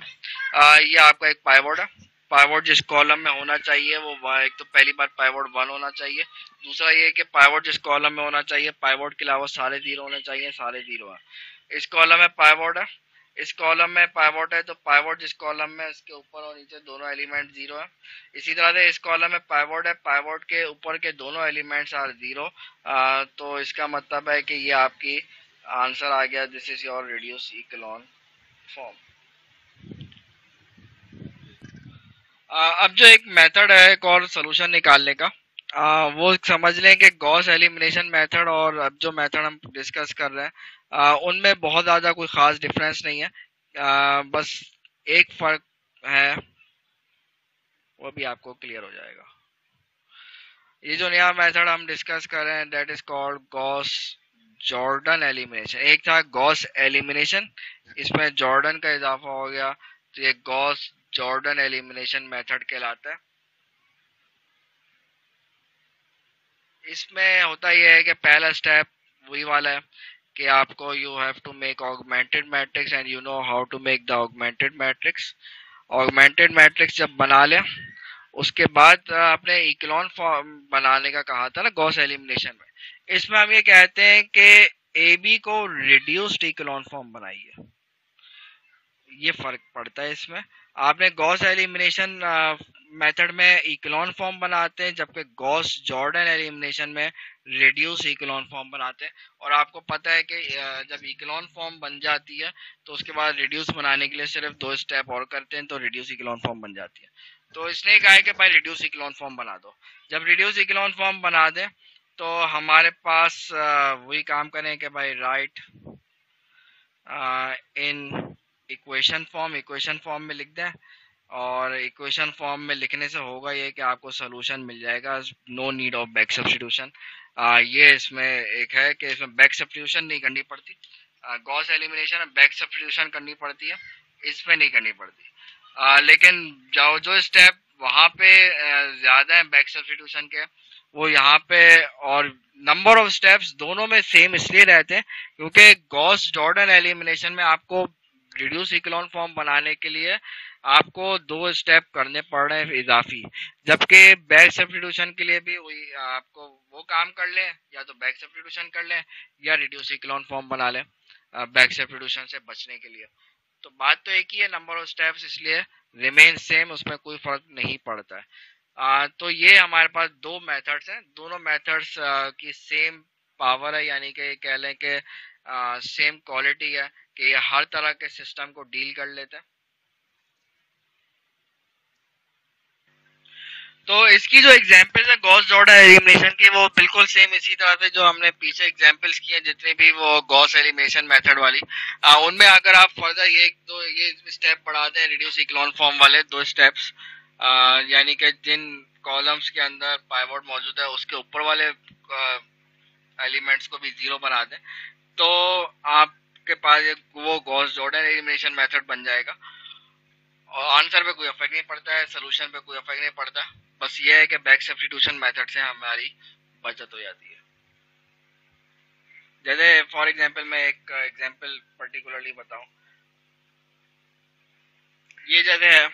ये आपका एक पाइवोट है। पाइवोट जिस कॉलम में होना चाहिए वो एक तो पहली बात पाइवोट 1 होना चाहिए। दूसरा ये कि पाइवोट जिस कॉलम में होना चाहिए, पाइवोट के अलावा सारे जीरो होने चाहिए, सारे जीरो है। इस कॉलम में पाइवोट है, इस कॉलम में पाइवोट है, तो पाइवोट जिस कॉलम में इसके ऊपर और नीचे दोनों एलिमेंट जीरो है। इसी तरह से इस कॉलम में पाइवोट है, पाइवोट के ऊपर के दोनों एलिमेंट्स आर जीरो। तो इसका मतलब है कि ये आपकी आंसर आ गया, this is your reduce echelon form. अब जो एक मेथड है एक और सोल्यूशन निकालने का, वो समझ लें कि गॉस एलिमिनेशन मेथड और अब जो मेथड हम डिस्कस कर रहे हैं उनमें बहुत ज़्यादा कोई ख़ास डिफरेंस नहीं है। बस एक फ़र्क है, वो भी आपको क्लियर हो जाएगा। ये जो नया मेथड हम डिस्कस कर रहे हैं that is called Gauss Jordan elimination. एक था गॉस एलिमिनेशन, इसमें जॉर्डन का इजाफा हो गया, तो ये गॉस जॉर्डन एलिमिनेशन मेथड कहलाता है। इसमें होता यह है कि पहला स्टेप वही वाला है कि आपको you have to make augmented matrix and you know how to make the augmented matrix. Augmented matrix जब बना लें उसके बाद आपने इक्लोन फॉर्म बनाने का कहा था ना गॉस एलिमिनेशन में, इसमें हम ये कहते हैं कि ए बी को रिड्यूस्ड इक्लोन फॉर्म बनाइए। ये फर्क पड़ता है इसमें। आपने गॉस एलिमिनेशन मेथड में इक्लोन फॉर्म बनाते हैं, जबकि गॉस जॉर्डन एलिमिनेशन में रिड्यूस इक्लोन फॉर्म बनाते हैं। और आपको पता है कि जब इक्लोन फॉर्म बन जाती है तो उसके बाद रिड्यूस बनाने के लिए सिर्फ 2 स्टेप और करते हैं तो रिड्यूस इक्लोन फॉर्म बन जाती है। तो इसने कहा है कि भाई रिड्यूस इक्लोन फॉर्म बना दो। जब रिड्यूस इक्लोन फॉर्म बना दें तो हमारे पास वही काम करें कि भाई राइट इन इक्वेशन फॉर्म में लिख दें। और इक्वेशन फॉर्म में लिखने से होगा ये कि आपको सोल्यूशन मिल जाएगा, no need of back substitution. ये इसमें एक है कि इसमें बैक सब्स्टिट्यूशन नहीं करनी पड़ती। गॉस एलिमिनेशन में बैक सब्स्टिट्यूशन करनी पड़ती है, इसमें नहीं करनी पड़ती। लेकिन जो स्टेप वहां पे ज्यादा है बैक सब्स्टिट्यूशन के, वो यहाँ पे, और नंबर ऑफ स्टेप्स दोनों में सेम इसलिए रहते हैं क्योंकि गॉस जॉर्डन एलिमिनेशन में आपको रिड्यूस इक्लोन फॉर्म बनाने के लिए आपको 2 स्टेप करने पड़ रहे हैं इजाफी, जबकि बैक सब्स्टिट्यूशन के लिए भी वही आपको वो काम कर लें, या तो बैक सब्स्टिट्यूशन कर लें या रिड्यूस इक्लोन फॉर्म बना लें बैक सब्स्टिट्यूशन से बचने के लिए। तो बात तो एक ही है, नंबर ऑफ स्टेप्स इसलिए रिमेन सेम, उसमें कोई फर्क नहीं पड़ता है। तो ये हमारे पास 2 मेथड्स हैं, दोनों मेथड्स की सेम पावर है, यानी कि कह लें कि सेम क्वालिटी है कि ये हर तरह के सिस्टम को डील कर लेते हैं। तो इसकी जो एग्जांपल्स है गॉस जॉर्डन एलिमिनेशन की, वो बिल्कुल सेम इसी तरह से जो हमने पीछे एग्जांपल्स किए जितनी भी वो गॉस एलिमिनेशन मेथड वाली, उनमें अगर आप फर्दर ये स्टेप बढ़ाते हैं रिड्यूस इक्लोन फॉर्म वाले 2 स्टेप्स, यानी कि जिन कॉलम्स के अंदर पाइवोट मौजूद है उसके ऊपर वाले एलिमेंट्स को भी जीरो बना दें, तो आपके पास वो गॉस जॉर्डन एलिमिनेशन मेथड बन जाएगा। और आंसर पे कोई इफेक्ट नहीं पड़ता है, सोल्यूशन पे कोई इफेक्ट नहीं पड़ता। बस ये है कि बैक सब्स्टिट्यूशन मेथड से हमारी बचत हो जाती है। जैसे फॉर एग्जांपल मैं एक एग्जांपल पर्टिकुलरली बताऊं, ये जैसे है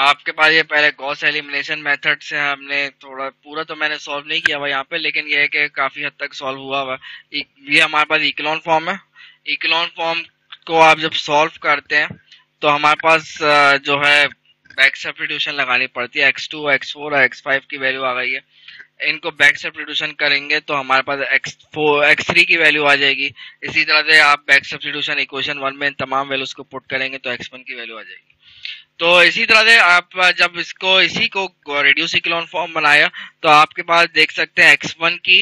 आपके पास, ये पहले गॉस एलिमिनेशन मेथड से हमने थोड़ा, पूरा तो मैंने सॉल्व नहीं किया हुआ यहाँ पे, लेकिन ये है कि काफी हद तक सॉल्व हुआ हुआ। ये हमारे पास इक्लोन फॉर्म है। इक्लोन फॉर्म को आप जब सॉल्व करते हैं तो हमारे पास जो है बैक सब्स्टिट्यूशन लगानी पड़ती है। x2, x4 और x5 की वैल्यू आ गई है। इनको बैक सब्स्टिट्यूशन करेंगे तो हमारे पास x4 x3 की वैल्यू आ जाएगी। इसी तरह से आप बैक सब्स्टिट्यूशन इक्वेशन 1 में इन तमाम वैल्यूज को पुट करेंगे तो x1 की वैल्यू आ जाएगी। तो इसी तरह से आप जब इसको इसी को रिड्यूस इक्लोन फॉर्म बनाया तो आपके पास देख सकते हैं x1 की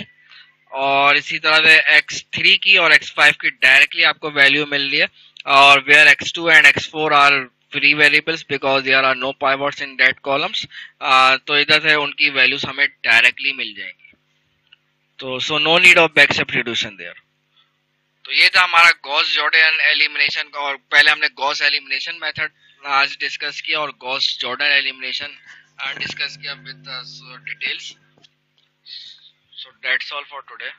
और इसी तरह से x3 की और x5 की डायरेक्टली आपको वैल्यू मिल रही है। और where x2 and x4 are free variables because there are no pivots in that columns, तो इधर से उनकी वैल्यूज हमें डायरेक्टली मिल जाएंगी। तो so no need of back substitution there. तो ये था हमारा गॉस जॉर्डन एलिमिनेशन का, और पहले हमने गॉस एलिमिनेशन मेथड आज डिस्कस किया और गॉस जॉर्डन एलिमिनेशन डिस्कस किया with details. So that's all for today.